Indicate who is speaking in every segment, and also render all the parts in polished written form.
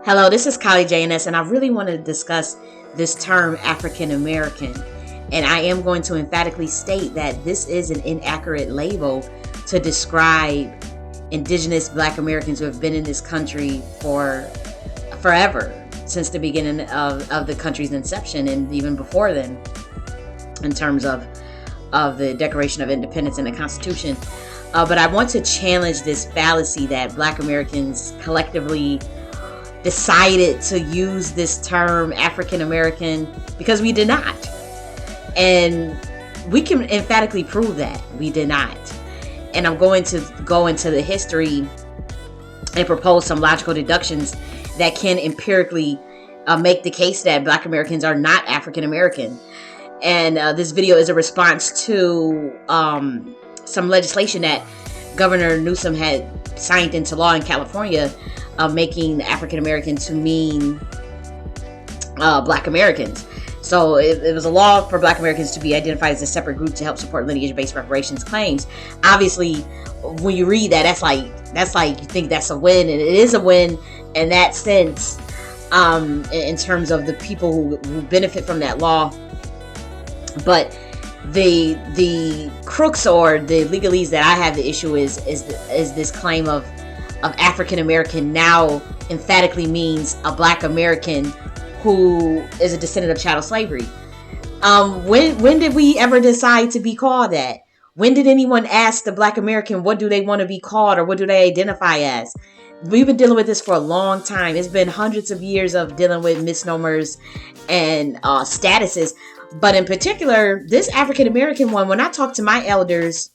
Speaker 1: Hello, this is J.N.S, and I really wanted to discuss this term African American. And I am going to emphatically state that this is an inaccurate label to describe indigenous Black Americans who have been in this country for forever, since the beginning of the country's inception and even before then, in terms of the Declaration of Independence and the Constitution. But I want to challenge this fallacy that Black Americans collectively decided to use this term African American, because we did not. And we can emphatically prove that we did not. And I'm going to go into the history and propose some logical deductions that can empirically make the case that Black Americans are not African American. And this video is a response to some legislation that Governor Newsom had signed into law in California, making African American to mean Black Americans. So it was a law for Black Americans to be identified as a separate group to help support lineage-based reparations claims. Obviously, when you read that, that's like you think that's a win, and it is a win in that sense, in terms of the people who benefit from that law. But the crux or the legalese that I have the issue is this claim of African American now emphatically means a Black American who is a descendant of chattel slavery. When did we ever decide to be called that? When did anyone ask the Black American what do they want to be called or what do they identify as? We've been dealing with this for a long time. It's been hundreds of years of dealing with misnomers and statuses. But in particular, this African American one, when I talk to my elders,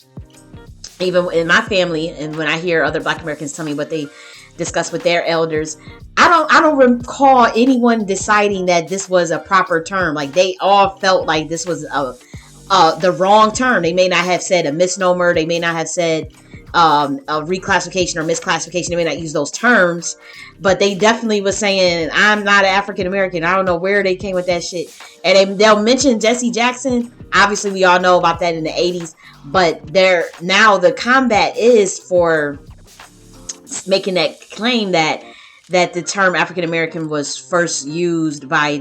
Speaker 1: even in my family, and when I hear other Black Americans tell me what they discuss with their elders, I don't recall anyone deciding that this was a proper term. Like, they all felt like this was the wrong term. They may not have said a misnomer. They may not have said a reclassification or misclassification. They may not use those terms, but they definitely was saying, I'm not an African American. I don't know where they came with that shit. And they'll mention Jesse Jackson. Obviously, we all know about that in the 80s. But now the combat is for making that claim that the term African American was first used by,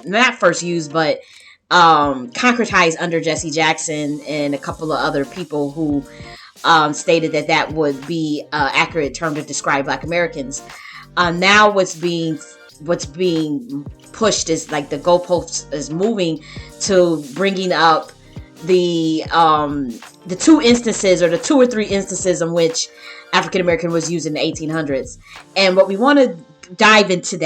Speaker 1: not first used, but concretized under Jesse Jackson and a couple of other people who stated that would be an accurate term to describe Black Americans. Now what's being pushed is like the goalpost is moving to bringing up the two instances or the two or three instances in which African American was used in the 1800s. And what we want to dive into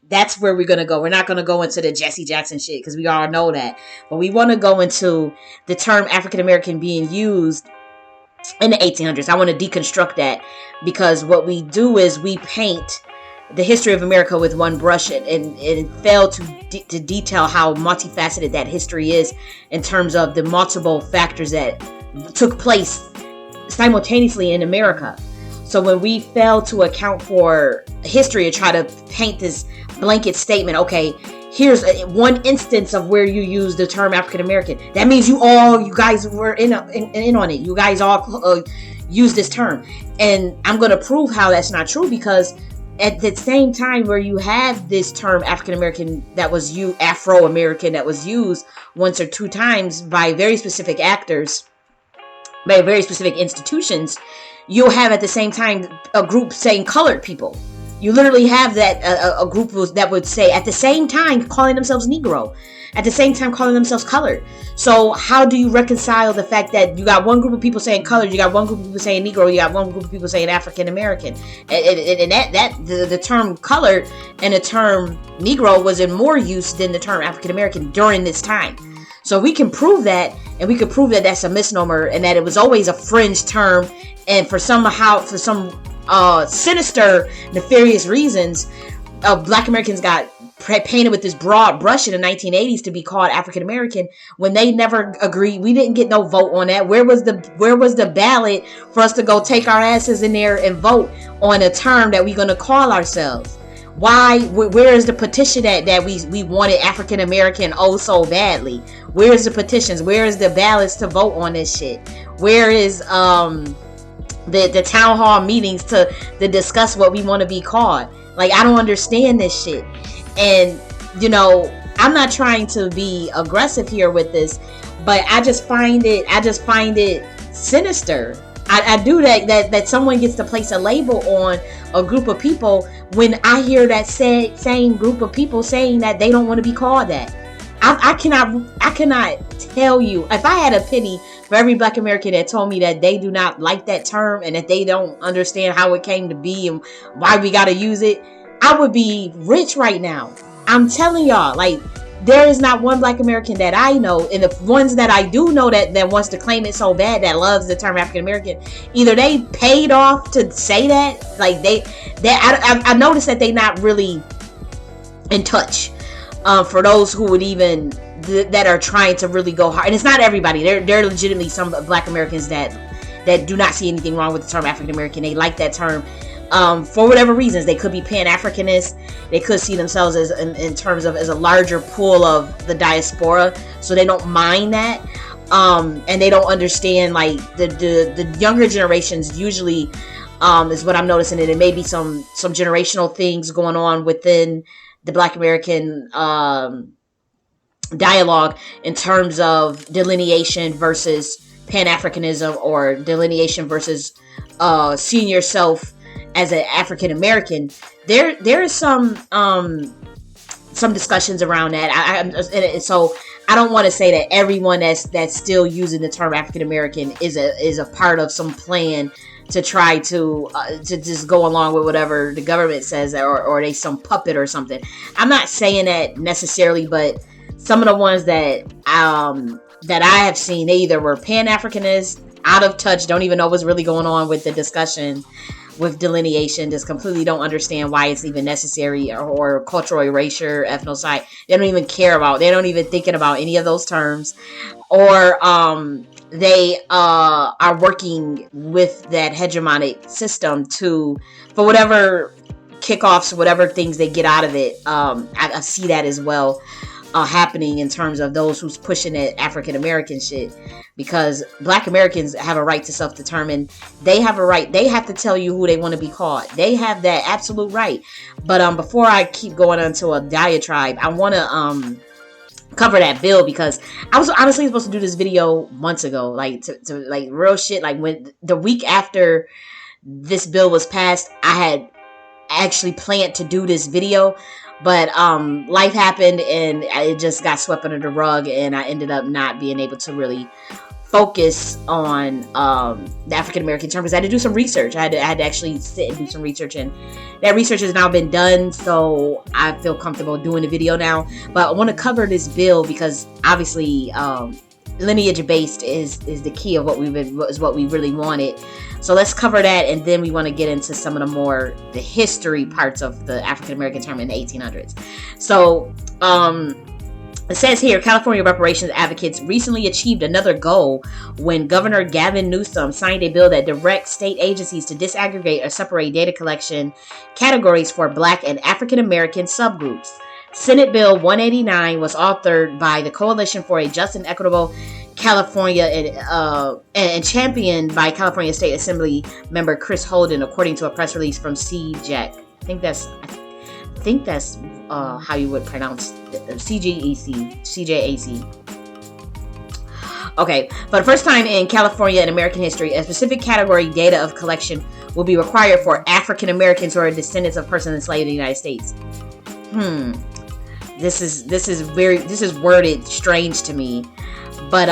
Speaker 1: that's where we're going to go. We're not going to go into the Jesse Jackson shit because we all know that. But we want to go into the term African American being used in the 1800s. I want to deconstruct that, because what we do is we paint the history of America with one brush and fail to detail how multifaceted that history is in terms of the multiple factors that took place simultaneously in America. So when we fail to account for history and try to paint this blanket statement, okay, here's one instance of where you use the term African American, that means you guys were in on it. You guys all use this term. And I'm going to prove how that's not true, because at the same time where you have this term African American that was used, Afro American, that was used once or two times by very specific actors, by very specific institutions, you'll have at the same time a group saying colored people. You literally have that a group that would say at the same time calling themselves Negro, at the same time calling themselves colored. So how do you reconcile the fact that you got one group of people saying colored, you got one group of people saying Negro, you got one group of people saying African American, and the term colored and the term Negro was in more use than the term African American during this time. So we can prove that, and we can prove that that's a misnomer and that it was always a fringe term, and for some sinister, nefarious reasons, Black Americans got painted with this broad brush in the 1980s to be called African American when they never agreed. We didn't get no vote on that. Where was the ballot for us to go take our asses in there and vote on a term that we're going to call ourselves? Why? Where is the petition that we wanted African American oh so badly? Where is the petitions? Where is the ballots to vote on this shit? Where is the town hall meetings to discuss what we want to be called. Like, I don't understand this shit. And, you know, I'm not trying to be aggressive here with this, but I just find it sinister. I do that someone gets to place a label on a group of people when I hear that same group of people saying that they don't want to be called that. I cannot tell you, if I had a penny for every Black American that told me that they do not like that term and that they don't understand how it came to be and why we got to use it, I would be rich right now. I'm telling y'all, like, there is not one Black American that I know, and the ones that I do know that wants to claim it so bad, that loves the term African American, either they paid off to say that, like I noticed that they not really in touch. For those who would even that are trying to really go hard, and it's not everybody. There are legitimately some Black Americans that do not see anything wrong with the term African American. They like that term. For whatever reasons. They could be Pan-Africanists. They could see themselves as in terms of as a larger pool of the diaspora, so they don't mind that. And they don't understand, like, the younger generations usually is what I'm noticing, and it may be some generational things going on within the Black American dialogue in terms of delineation versus Pan-Africanism, or delineation versus seeing yourself as an African American. There is some discussions around that. So I don't want to say that everyone that's still using the term African American is a part of some plan to try to just go along with whatever the government says, or they some puppet or something. I'm not saying that necessarily, but some of the ones that I have seen, they either were Pan-Africanists, out of touch, don't even know what's really going on with the discussion with delineation, just completely don't understand why it's even necessary, or cultural erasure, ethnocide. They don't even care about, they don't even thinking about any of those terms, or they are working with that hegemonic system for whatever kickoffs, whatever things they get out of it. I see that as well happening in terms of those who's pushing that African American shit, because Black Americans have a right to self-determine. They have a right. They have to tell you who they want to be called. They have that absolute right. But before I keep going into a diatribe, I want to cover that bill, because I was honestly supposed to do this video months ago, like to like real shit. Like, when the week after this bill was passed, I had actually planned to do this video, but life happened and it just got swept under the rug, and I ended up not being able to really focus on the African American term, because I had to do some research. I had to actually sit and do some research, and that research has now been done, so I feel comfortable doing the video now. But I want to cover this bill because obviously lineage based is the key of what we really wanted. So let's cover that, and then we want to get into some of the history parts of the African American term in the 1800s. So it says here, California reparations advocates recently achieved another goal when Governor Gavin Newsom signed a bill that directs state agencies to disaggregate or separate data collection categories for Black and African American subgroups. Senate Bill 189 was authored by the Coalition for a Just and Equitable California and championed by California State Assembly member Chris Holden, according to a press release from CJAC. I think that's how you would pronounce CJAC. Okay, for the first time in California in American history, a specific category data of collection will be required for African Americans who are descendants of persons enslaved in the United States. This is worded strange to me. But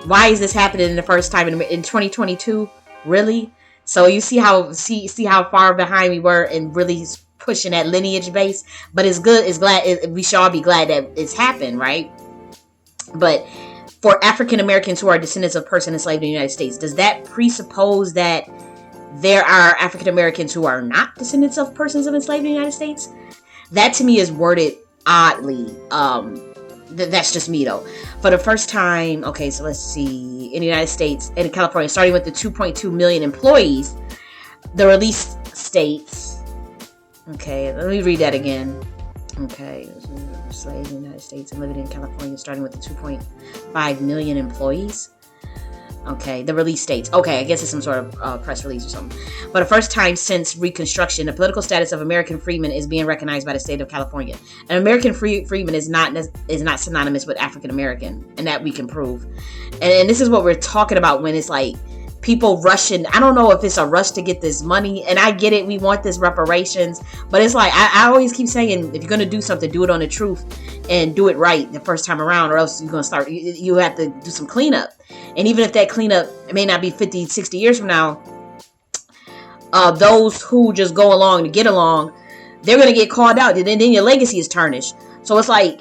Speaker 1: why is this happening the first time in 2022? Really? So you see how far behind we were in really pushing that lineage base. But it's good. We should all be glad that it's happened, right? But for African Americans who are descendants of persons enslaved in the United States, does that presuppose that there are African Americans who are not descendants of persons enslaved in the United States? That to me is worded oddly. That's just me though. For the first time, okay, so let's see. In the United States, in California, starting with the 2.2 million employees, the release states. Okay, let me read that again. Okay, enslaved in the United States and living in California, starting with the 2.5 million employees. Okay, the release states. Okay, I guess it's some sort of press release or something. For the first time since Reconstruction, the political status of American freemen is being recognized by the state of California. An American freeman is not synonymous with African American, and that we can prove. And this is what we're talking about when it's like people rushing. I don't know if it's a rush to get this money, and I get it. We want this reparations, but it's like I always keep saying, if you're gonna do something, do it on the truth and do it right the first time around, or else you're gonna start. You have to do some cleanup, and even if that cleanup may not be 50, 60 years from now, those who just go along to get along, they're gonna get called out, and then your legacy is tarnished. So it's like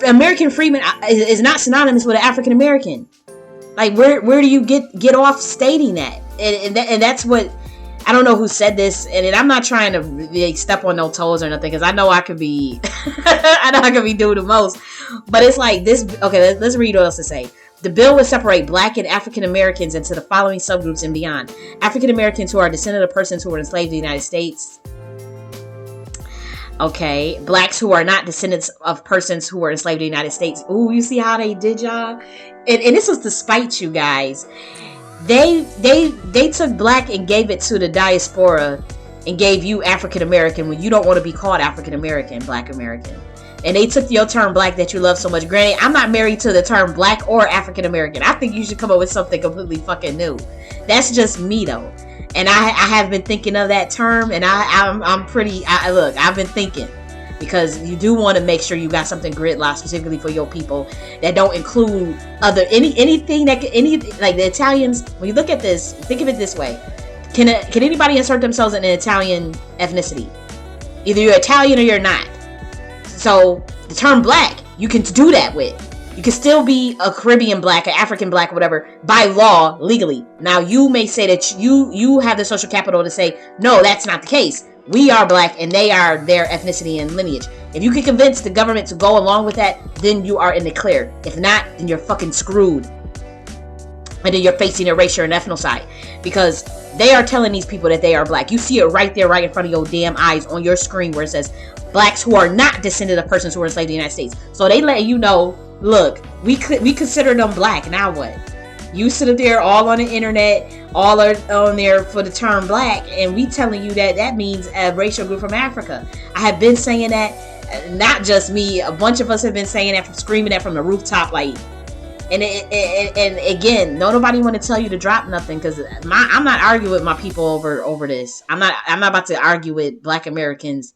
Speaker 1: American freeman is not synonymous with an African American. Like, where do you get off stating that? And that's what, I don't know who said this, and I'm not trying to step on no toes or nothing, because I know I could be doing the most. But it's like this. Okay, let's read what else to say. The bill would separate Black and African Americans into the following subgroups and beyond: African Americans who are descendant of persons who were enslaved in the United States. Okay, Blacks who are not descendants of persons who were enslaved in the United States. Ooh, you see how they did, y'all? And this was to spite you guys. They took Black and gave it to the diaspora and gave you African American when you don't want to be called African American, Black American. And they took your term Black that you love so much. Granted, I'm not married to the term Black or African American. I think you should come up with something completely fucking new. That's just me though. And I have been thinking of that term, and look, I've been thinking, because you do want to make sure you got something gridlocked specifically for your people that don't include anything that like the Italians. When you look at this, think of it this way: can anybody insert themselves in an Italian ethnicity? Either you're Italian or you're not. So the term Black, you can do that with. You can still be a Caribbean Black, an African Black, whatever, by law, legally. Now, you may say that you have the social capital to say, no, that's not the case. We are Black and they are their ethnicity and lineage. If you can convince the government to go along with that, then you are in the clear. If not, then you're fucking screwed. And then you're facing erasure and ethnocide. Because they are telling these people that they are Black. You see it right there, right in front of your damn eyes on your screen where it says, Blacks who are not descendant of persons who were enslaved in the United States. So they let you know, look, we consider them Black. Now what? You sit up there all on the internet, all are on there for the term Black, and we telling you that means a racial group from Africa. I have been saying that, not just me. A bunch of us have been saying that, screaming that from the rooftop, like. And again, nobody want to tell you to drop nothing, because I'm not arguing with my people over this. I'm not about to argue with Black Americans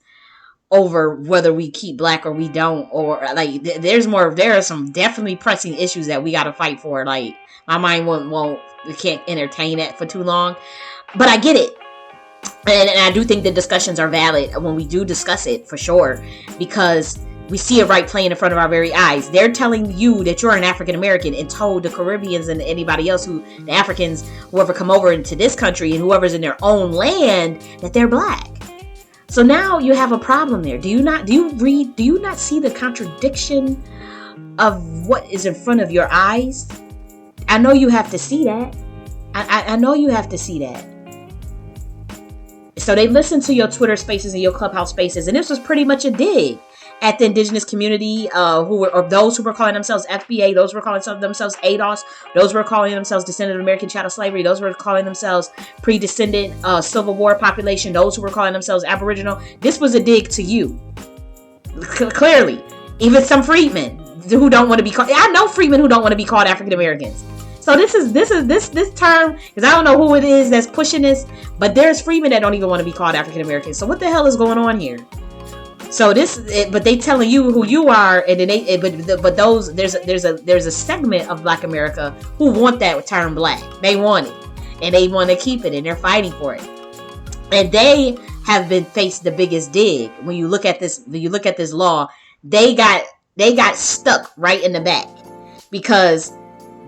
Speaker 1: over whether we keep Black or we don't, or like there are some definitely pressing issues that we got to fight for. Like my mind we can't entertain that for too long, but I get it, and I do think the discussions are valid when we do discuss it, for sure, because we see it right playing in front of our very eyes. They're telling you that you're an African American and told the Caribbeans and anybody else, the Africans, whoever come over into this country and whoever's in their own land, that they're Black. So now you have a problem there. Do you not see the contradiction of what is in front of your eyes? I know you have to see that. I know you have to see that. So they listened to your Twitter spaces and your Clubhouse spaces, and this was pretty much a dig at the indigenous community, those who were calling themselves FBA, those who were calling themselves ADOS, those who were calling themselves descendant of American chattel slavery, those who were calling themselves pre-descendant Civil War population, those who were calling themselves Aboriginal. This was a dig to you. Clearly. Even some freedmen who don't want to be called, I know freedmen who don't want to be called African Americans. So this term, because I don't know who it is that's pushing this, but there's freedmen that don't even want to be called African Americans. So what the hell is going on here? So but they telling you who you are, and then there's a segment of Black America who want that term Black. They want it, and they want to keep it, and they're fighting for it. And they have been faced the biggest dig. When you look at this law, they got stuck right in the back, because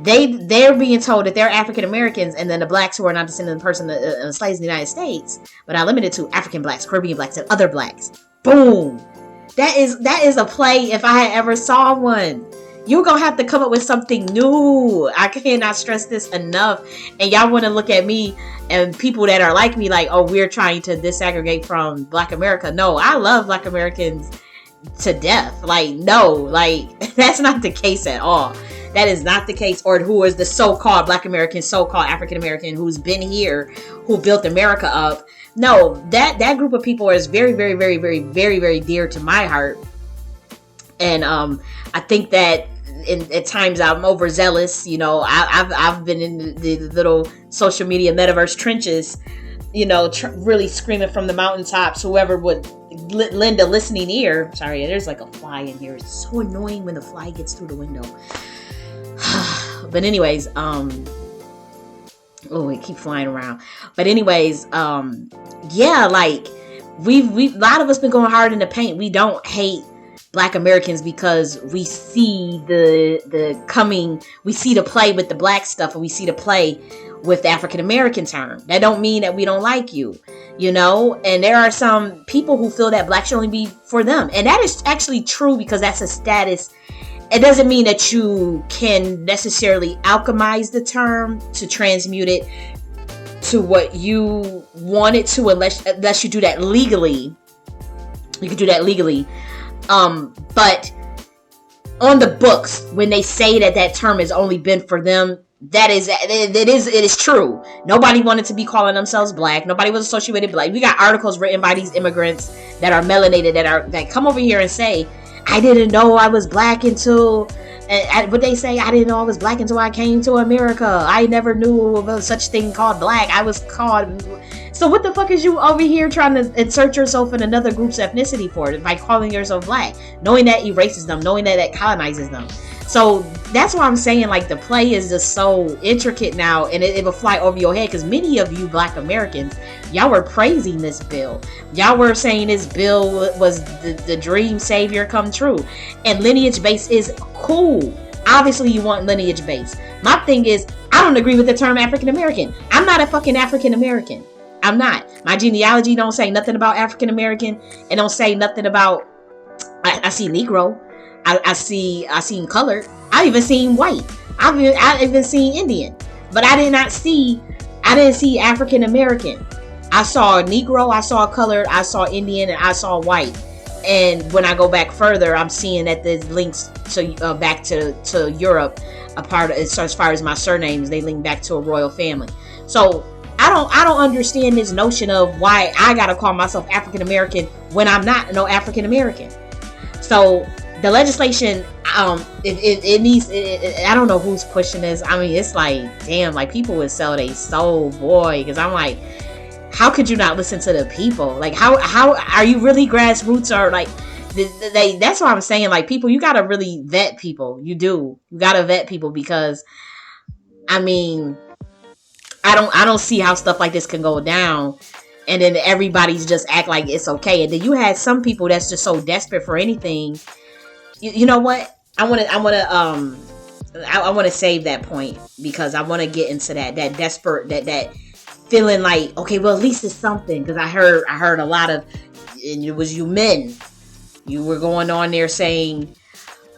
Speaker 1: they're being told that they're African Americans, and then the Blacks who are not descendant of the person enslaved in the United States, but not limited to African Blacks, Caribbean Blacks, and other Blacks. Boom. That is a play if I had ever saw one. You're going to have to come up with something new. I cannot stress this enough. And y'all want to look at me and people that are like me like, oh, we're trying to disaggregate from Black America. No, I love Black Americans to death. Like, no, like, that's not the case at all. That is not the case. Or who is the so-called Black American, so-called African American who's been here, who built America up. No, that group of people is very, very, very, very, very, very dear to my heart. And I think that at times I'm overzealous. You know, I've been in the little social media metaverse trenches, you know, really screaming from the mountaintops, whoever would lend a listening ear. Sorry, there's like a fly in here. It's so annoying when the fly gets through the window. But anyways, oh, it keeps flying around. But anyways, yeah, like we've a lot of us been going hard in the paint. We don't hate Black Americans because we see we see the play with the black stuff, and we see the play with the African American term. That don't mean that we don't like you, you know. And there are some people who feel that black should only be for them, and that is actually true because that's a status. It doesn't mean that you can necessarily alchemize the term to transmute it to what you want it to, unless you do that legally. You can do that legally. But on the books, when they say that term has only been for them, it is true. Nobody wanted to be calling themselves black. Nobody was associated with black. We got articles written by these immigrants that are melanated that come over here and say, I didn't know I was black until, what they say, I didn't know I was black until I came to America. I never knew of a such thing called black. I was called. So what the fuck is you over here trying to insert yourself in another group's ethnicity for by calling yourself black? Knowing that erases them, knowing that colonizes them. So that's why I'm saying, like, the play is just so intricate now, and it will fly over your head, because many of you Black Americans, y'all were praising this bill. Y'all were saying this bill was the dream savior come true. And lineage base is cool. Obviously you want lineage base. My thing is, I don't agree with the term African American. I'm not a fucking African American. I'm not. My genealogy don't say nothing about African American. It don't say nothing about, I see Negro. I seen colored. I even seen white. I even seen Indian. But I didn't see African American. I saw Negro, I saw colored, I saw Indian, and I saw white. And when I go back further, I'm seeing that there's links to back to Europe. As far as my surnames, they link back to a royal family. So I don't understand this notion of why I gotta call myself African American when I'm not no African American. So the legislation, it needs. I don't know who's pushing this. I mean, it's like, damn, like people would sell their soul, boy. Because I'm like, how could you not listen to the people? Like, how are you really grassroots? Or like, that's what I'm saying. Like, people, you gotta really vet people. You gotta vet people, because, I mean, I don't see how stuff like this can go down, and then everybody's just act like it's okay. And then you had some people that's just so desperate for anything. You know what? I want to save that point, because I want to get into that desperate, that feeling like, okay, well, at least it's something. Because I heard a lot of, and it was you men, you were going on there saying,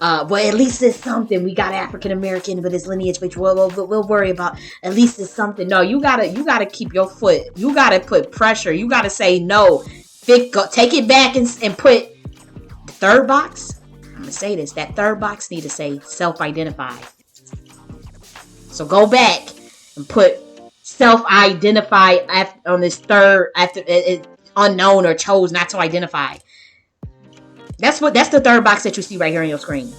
Speaker 1: well, at least it's something. We got African American, but it's lineage, but we'll worry about, at least it's something. No, you gotta keep your foot. You gotta put pressure. You gotta say no. Take it back and put the third box. I'm gonna say this. That third box need to say self-identify. So go back and put self-identify on this third, after it unknown or chose not to identify. That's the third box that you see right here on your screen.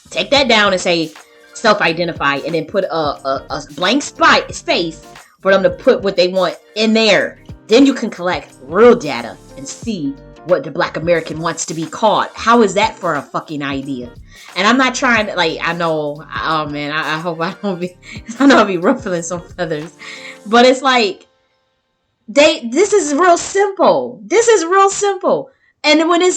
Speaker 1: Take that down and say self-identify, and then put a blank space for them to put what they want in there. Then you can collect real data and see what the Black American wants to be called. How is that for a fucking idea? And I'm not trying to, like, I know, oh man, I hope I don't be, I know I'll be ruffling some feathers, but it's like, this is real simple. This is real simple. And when I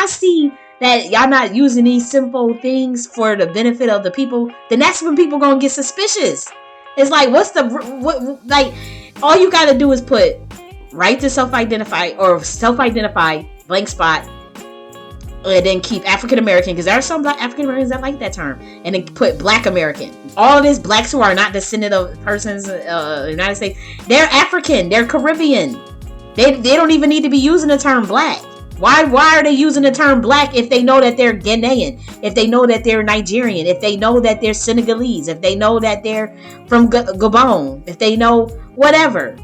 Speaker 1: see that y'all not using these simple things for the benefit of the people, then that's when people gonna get suspicious. It's like, like, all you gotta do is put right to self-identify, or self-identify, blank spot, and then keep African American, because there are some Black African Americans that like that term, and then put Black American. All these blacks who are not descendant of persons in the United States, they're African, they're Caribbean. They don't even need to be using the term black. Why are they using the term black if they know that they're Ghanaian, if they know that they're Nigerian, if they know that they're Senegalese, if they know that they're from Gabon, if they know whatever,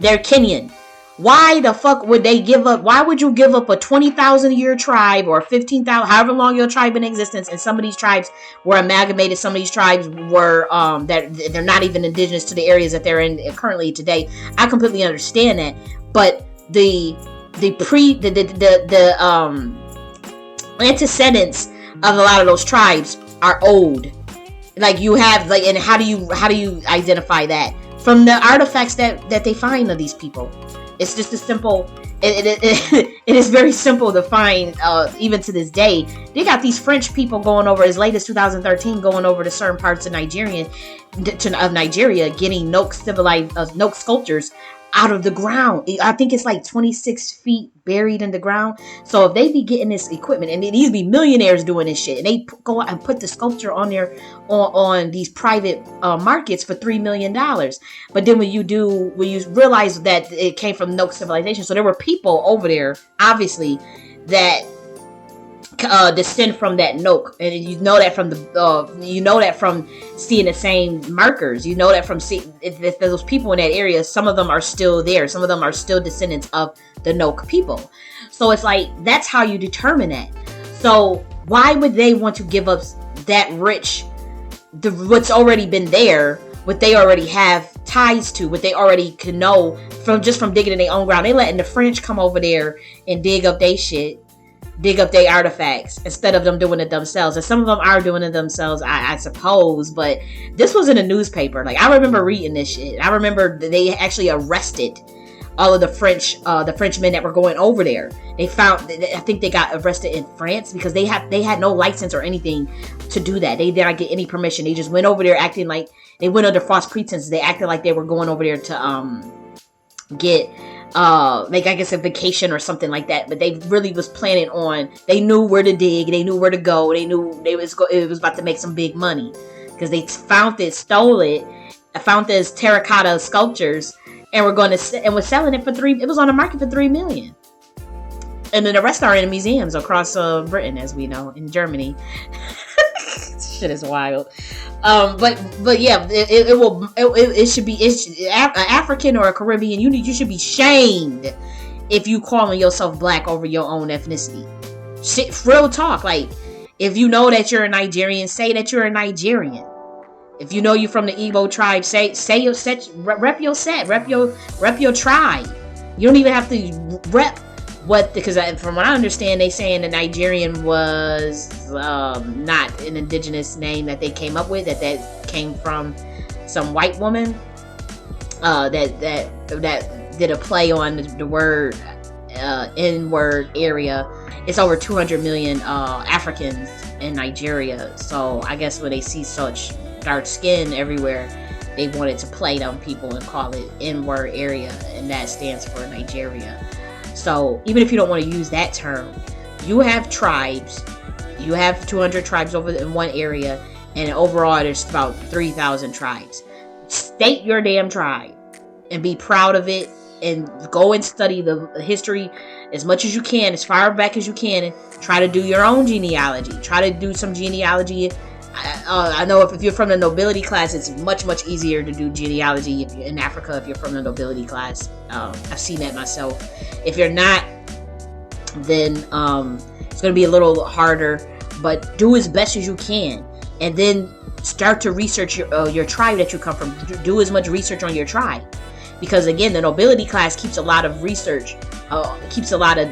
Speaker 1: they're Kenyan? Why the fuck would they give up? Why would you give up a 20,000 year tribe or 15,000, however long your tribe in existence? And some of these tribes were amalgamated. Some of these tribes were that they're not even indigenous to the areas that they're in currently today. I completely understand that, but the antecedents of a lot of those tribes are old. Like you have and how do you identify that? From the artifacts that they find of these people. It's just a simple. It is very simple to find, even to this day. They got these French people going over, as late as 2013, going over to certain parts of Nigeria, getting Noke sculptures out of the ground. I think it's like 26 feet buried in the ground. So if they be getting this equipment, and these be millionaires doing this shit, and they go out and put the sculpture on on these private markets for $3 million. But then when you realize that it came from Noke civilization, so there were people over there, obviously, that descend from that Noke, and you know that from seeing the same markers. You know that from seeing if those people in that area. Some of them are still there. Some of them are still descendants of the Noke people. So it's like that's how you determine that. So why would they want to give up that rich, what's already been there, what they already have ties to, what they already can know from digging in their own ground? They letting the French come over there and dig up their shit. Dig up their artifacts instead of them doing it themselves. And some of them are doing it themselves, I suppose. But this was in a newspaper. Like, I remember reading this shit. I remember they actually arrested all of the Frenchmen that were going over there. I think they got arrested in France because they had no license or anything to do that. They did not get any permission. They just went over there acting like they went under false pretenses. They acted like they were going over there to get I guess a vacation or something like that, but they really was planning on. They knew where to dig, they knew where to go, they knew it was about to make some big money because they stole it, found this terracotta sculptures, and was selling it for $3. It was on the market for $3 million, and then the rest are in museums across Britain, as we know, in Germany. Shit is wild. But yeah, it should be African or a Caribbean. You should be shamed if you calling yourself black over your own ethnicity. Shit, real talk. Like, if you know that you're a Nigerian, say that you're a Nigerian. If you know you're from the Igbo tribe, say your set, rep your set, rep your tribe. You don't even have to rep because from what I understand, they saying the Nigerian was not an indigenous name that they came up with. That came from some white woman that did a play on the word N-word area. It's over 200 million Africans in Nigeria. So I guess when they see such dark skin everywhere, they wanted to play on people and call it N-word area, and that stands for Nigeria. So even if you don't want to use that term, you have tribes. You have 200 tribes over in one area, and overall there's about 3,000 tribes. State your damn tribe and be proud of it, and go and study the history as much as you can, as far back as you can, and try to do your own genealogy. Try to do some genealogy. I know if you're from the nobility class, it's much easier to do genealogy if you're in Africa. If you're from the nobility class, I've seen that myself. If you're not, then it's going to be a little harder. But do as best as you can, and then start to research your tribe that you come from. Do as much research on your tribe, because again, the nobility class keeps a lot of research, keeps a lot of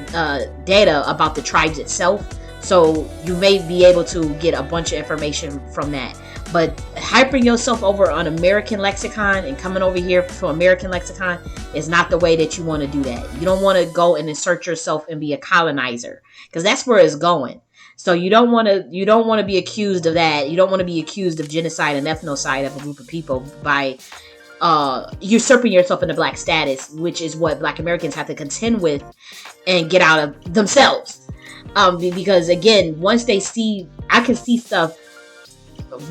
Speaker 1: data about the tribes itself. So you may be able to get a bunch of information from that. But hyping yourself over on American lexicon and coming over here for American lexicon is not the way that you want to do that. You don't want to go and insert yourself and be a colonizer, because that's where it's going. So you don't want to be accused of that. You don't want to be accused of genocide and ethnocide of a group of people by usurping yourself into black status, which is what Black Americans have to contend with and get out of themselves. Because again, once they see, I can see stuff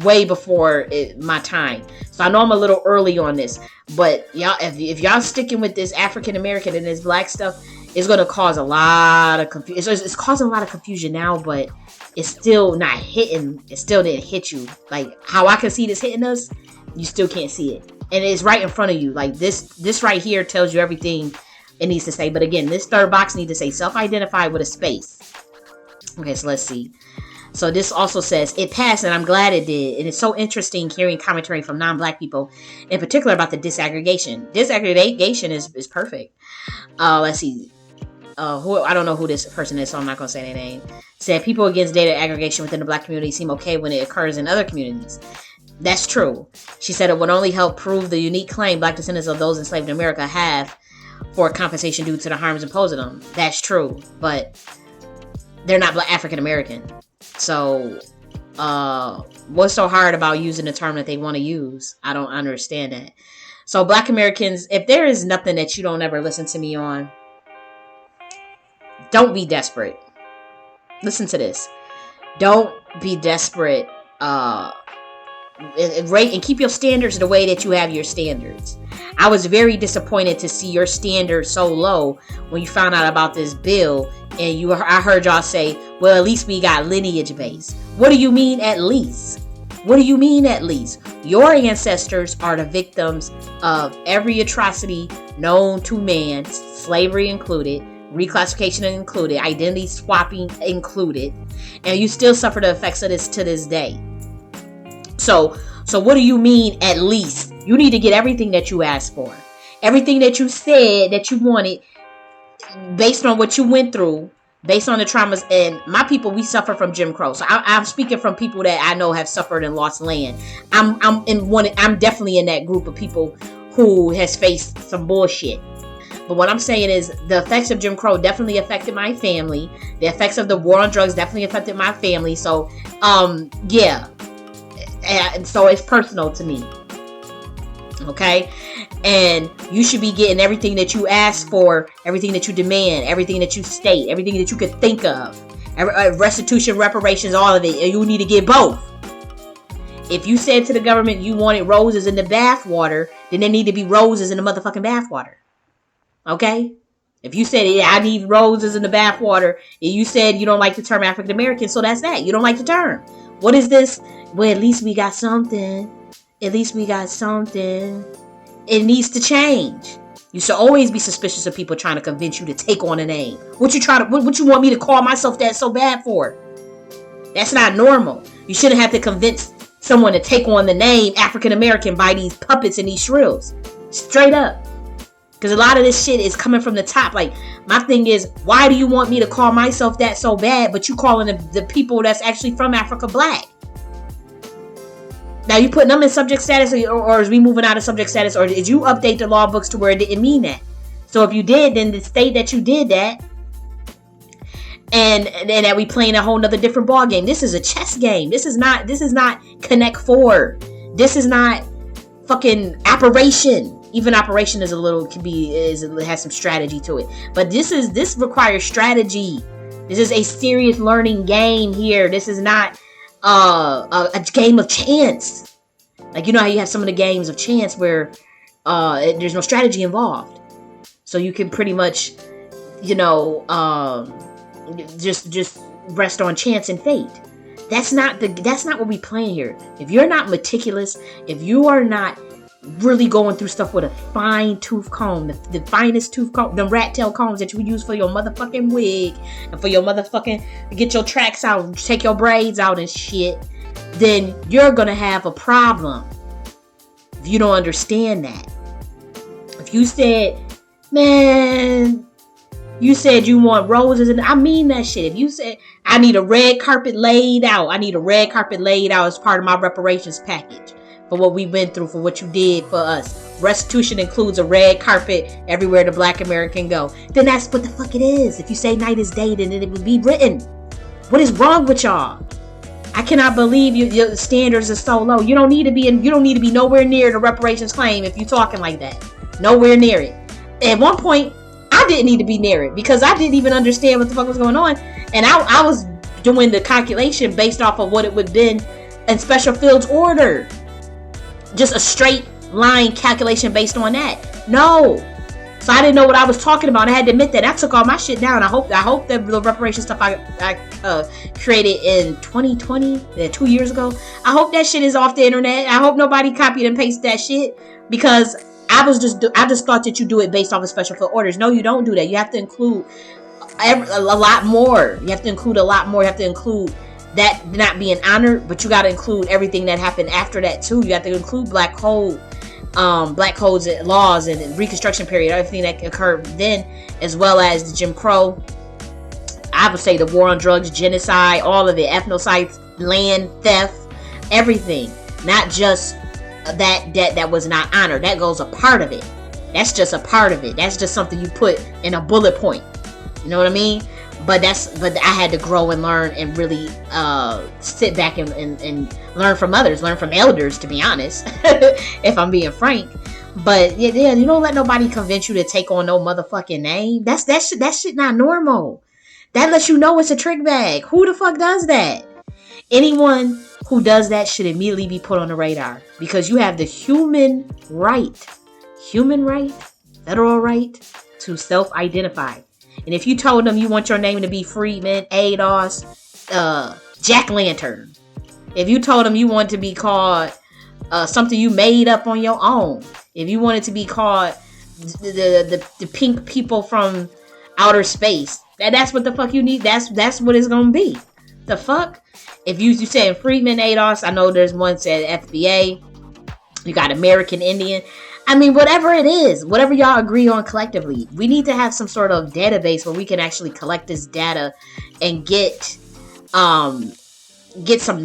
Speaker 1: way before my time. So I know I'm a little early on this, but y'all, if y'all sticking with this African American and this black stuff, it's going to cause a lot of confusion. It's causing a lot of confusion now, but it's still not hitting. It still didn't hit you. Like how I can see this hitting us, you still can't see it. And it's right in front of you. Like this right here tells you everything it needs to say. But again, this third box needs to say self-identify with a space. Okay, so let's see. So this also says, it passed and I'm glad it did. And it's so interesting hearing commentary from non-black people, in particular about the disaggregation. Disaggregation is perfect. Let's see. I don't know who this person is, so I'm not going to say their name. Said, people against data aggregation within the black community seem okay when it occurs in other communities. That's true. She said it would only help prove the unique claim black descendants of those enslaved in America have for compensation due to the harms imposed on them. That's true. But they're not black African American. So, what's so hard about using the term that they want to use? I don't understand that. So, Black Americans, if there is nothing that you don't ever listen to me on, don't be desperate. Listen to this. Don't be desperate. And keep your standards the way that you have your standards. I was very disappointed to see your standards so low when you found out about this bill, and I heard y'all say, well, at least we got lineage based. What do you mean at least? What do you mean at least? Your ancestors are the victims of every atrocity known to man, slavery included, reclassification included, identity swapping included, and you still suffer the effects of this to this day. So what do you mean at least? You need to get everything that you asked for. Everything that you said that you wanted based on what you went through, based on the traumas. And my people, we suffer from Jim Crow. So I'm speaking from people that I know have suffered and lost land. I'm definitely in that group of people who has faced some bullshit. But what I'm saying is the effects of Jim Crow definitely affected my family. The effects of the war on drugs definitely affected my family. So, yeah. And so it's personal to me. Okay? And you should be getting everything that you ask for, everything that you demand, everything that you state, everything that you could think of. Restitution, reparations, all of it. And you need to get both. If you said to the government you wanted roses in the bathwater, then there need to be roses in the motherfucking bathwater. Okay? If you said, yeah, I need roses in the bathwater, and you said you don't like the term African American, so that's that. You don't like the term. What is this? Well, at least we got something. At least we got something. It needs to change. You should always be suspicious of people trying to convince you to take on a name. What you want me to call myself that so bad for? That's not normal. You shouldn't have to convince someone to take on the name African American by these puppets and these shrills. Straight up. Because a lot of this shit is coming from the top. Like, my thing is, why do you want me to call myself that so bad, but you calling the people that's actually from Africa black? Now, you putting them in subject status, or is we moving out of subject status, or did you update the law books to where it didn't mean that? So if you did, then state that you did that, and that we playing a whole nother different ball game. This is a chess game. This is not Connect 4. This is not fucking Operation. Even Operation is it has some strategy to it. But this requires strategy. This is a serious learning game here. This is not a game of chance. Like, you know how you have some of the games of chance where there's no strategy involved. So you can pretty much, just rest on chance and fate. That's not what we playing here. If you're not meticulous, if you are not really going through stuff with a fine tooth comb, the finest tooth comb, the rat tail combs that you use for your motherfucking wig and for your motherfucking get your tracks out, take your braids out and shit, then you're gonna have a problem if you don't understand that. If you said, man, you said you want roses, and I mean that shit. If you said I need a red carpet laid out, as part of my reparations package for what we went through, for what you did for us. Restitution includes a red carpet everywhere the Black American go. Then that's what the fuck it is. If you say night is day, then it would be written. What is wrong with y'all? I cannot believe your standards are so low. You don't need to be nowhere near the reparations claim if you're talking like that. Nowhere near it. At one point, I didn't need to be near it because I didn't even understand what the fuck was going on. And I was doing the calculation based off of what it would have been in Special Fields order. Just a straight line calculation based on that. No. So I didn't know what I was talking about. I had to admit that. I took all my shit down. I hope that the reparation stuff I created in 2020, 2 years ago, I hope that shit is off the internet. I hope nobody copied and pasted that shit, because I just thought that you do it based off of special field orders. No, you don't do that. You have to include a lot more. You have to include a lot more. You have to include that not being honored, but you got to include everything that happened after that too. You have to include black codes and laws and Reconstruction period, everything that occurred then, as well as the Jim Crow. I would say the war on drugs, genocide, all of it, ethnocides, land theft, everything. Not just that was not honored. That goes a part of it. That's just a part of it. That's just something you put in a bullet point. You know what I mean? But I had to grow and learn and really sit back and learn from others, learn from elders, to be honest, if I'm being frank. But yeah, you don't let nobody convince you to take on no motherfucking name. That shit not normal. That lets you know it's a trick bag. Who the fuck does that? Anyone who does that should immediately be put on the radar, because you have the human right, federal right to self-identify. And if you told them you want your name to be Freeman, Ados, Jack Lantern, if you told them you want to be called something you made up on your own, if you wanted to be called the pink people from outer space, that's what the fuck you need. That's what it's gonna be. The fuck? If you saying Freeman, Ados, I know there's one said FBA. You got American Indian. I mean, whatever it is, whatever y'all agree on collectively, we need to have some sort of database where we can actually collect this data and get some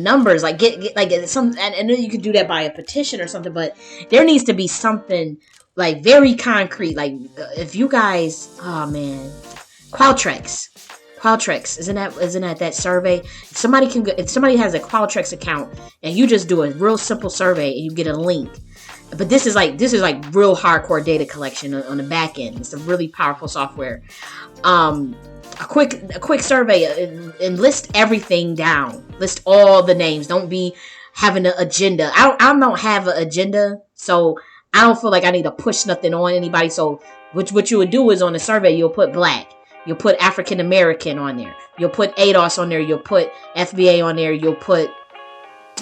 Speaker 1: numbers, like get some. And I know you could do that by a petition or something, but there needs to be something like very concrete. Like if you guys, oh man, Qualtrics, isn't that survey? If somebody has a Qualtrics account and you just do a real simple survey and you get a link. But this is like real hardcore data collection on the back end. It's a really powerful software. A quick survey and list everything down. List all the names. Don't be having an agenda. I don't have an agenda, so I don't feel like I need to push nothing on anybody. So what you would do is on the survey you'll put Black. You'll put African American on there. You'll put ADOS on there. You'll put FBA on there. You'll put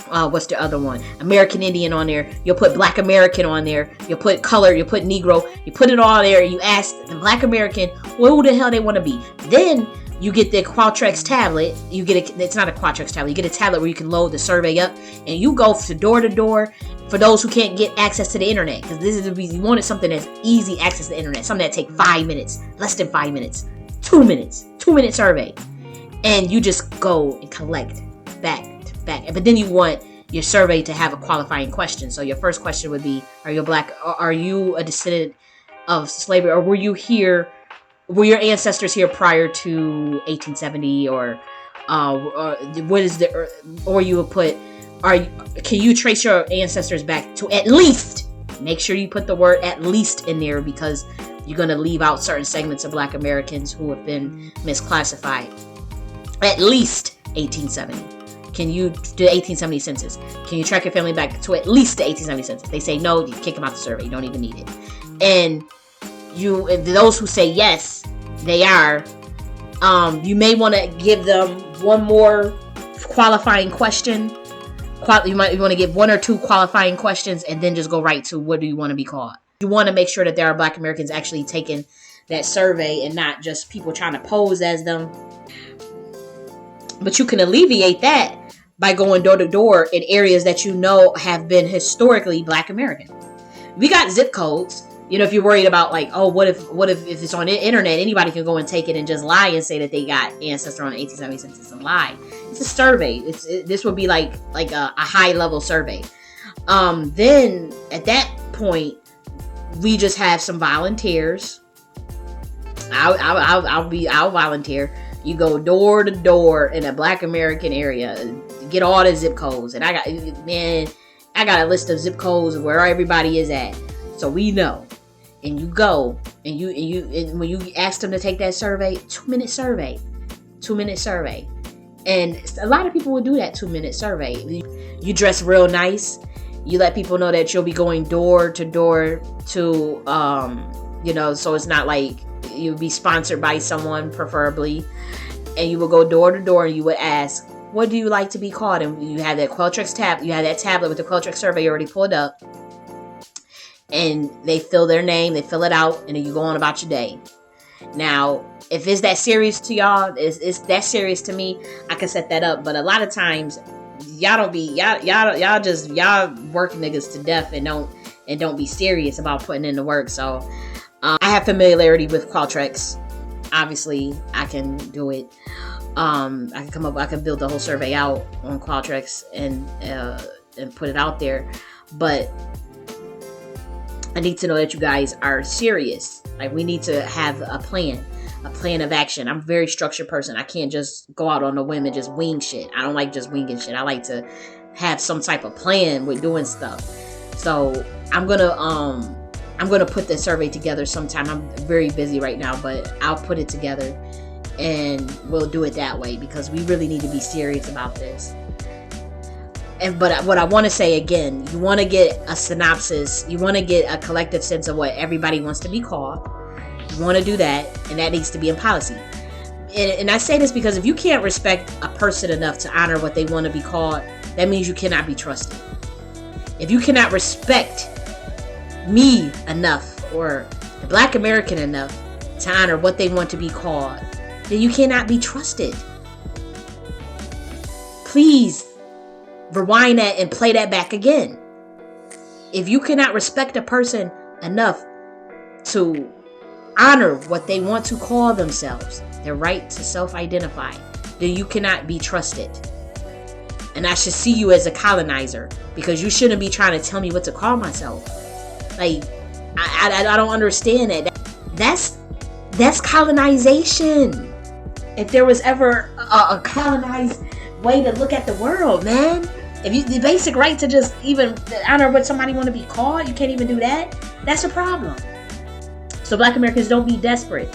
Speaker 1: what's the other one? American Indian on there. You'll put Black American on there. You'll put color. You'll put Negro. You put it all there. You ask the Black American who the hell they want to be. Then you get the Qualtrics tablet. It's not a Qualtrics tablet. You get a tablet where you can load the survey up, and you go to door for those who can't get access to the internet. Because you wanted something that's easy access to the internet. Something that take 5 minutes, less than 5 minutes, 2 minutes, 2-minute survey, and you just go and collect back. But then you want your survey to have a qualifying question. So your first question would be, are you Black? Are you a descendant of slavery? Or were your ancestors here prior to 1870? Or what is or you would put, can you trace your ancestors back to at least, make sure you put the word at least in there, because you're going to leave out certain segments of Black Americans who have been misclassified. At least 1870. Can you do the 1870 census? Can you track your family back to at least the 1870 census? They say no, you kick them out the survey. You don't even need it. And those who say yes, they are. You may want to give them one more qualifying question. You might want to give one or two qualifying questions and then just go right to what do you want to be called. You want to make sure that there are Black Americans actually taking that survey and not just people trying to pose as them. But you can alleviate that by going door to door in areas that you know have been historically Black American. We got zip codes. You know, if you're worried about like, oh, what if it's on the internet, anybody can go and take it and just lie and say that they got ancestor on the 1870 census and lie. It's a survey. This would be like a high level survey. Then at that point, we just have some volunteers. I'll volunteer. You go door to door in a Black American area, get all the zip codes, and I got a list of zip codes of where everybody is at, so we know. And you go, and when you ask them to take that survey, 2-minute survey, and a lot of people will do that 2-minute survey. You dress real nice. You let people know that you'll be going door to door to So it's not like you would be sponsored by someone, preferably, and you would go door to door and you would ask, what do you like to be called? And you have that Qualtrics tab, you have that tablet with the Qualtrics survey already pulled up, and they fill their name, they fill it out, and then you go on about your day. Now, if it's that serious to y'all, it's that serious to me, I can set that up. But a lot of times, y'all work niggas to death and don't be serious about putting in the work. So I have familiarity with Qualtrics. Obviously, I can do it. I can build the whole survey out on Qualtrics and put it out there. But I need to know that you guys are serious. Like, we need to have a plan of action. I'm a very structured person. I can't just go out on a whim and just wing shit. I don't like just winging shit. I like to have some type of plan with doing stuff. So I'm gonna put the survey together sometime. I'm very busy right now, but I'll put it together and we'll do it that way, because we really need to be serious about this. But what I want to say again, you want to get a synopsis, you want to get a collective sense of what everybody wants to be called. You want to do that, and that needs to be in policy. And I say this because if you can't respect a person enough to honor what they want to be called, that means you cannot be trusted. If you cannot respect me enough, or the Black American enough, to honor what they want to be called, then you cannot be trusted. Please rewind that and play that back again. If you cannot respect a person enough to honor what they want to call themselves, their right to self-identify, then you cannot be trusted. And I should see you as a colonizer, because you shouldn't be trying to tell me what to call myself. Like, I don't understand that. That's colonization. If there was ever a colonized way to look at the world, man. If you, the basic right to just even honor what somebody want to be called, you can't even do that. That's a problem. So Black Americans, don't be desperate.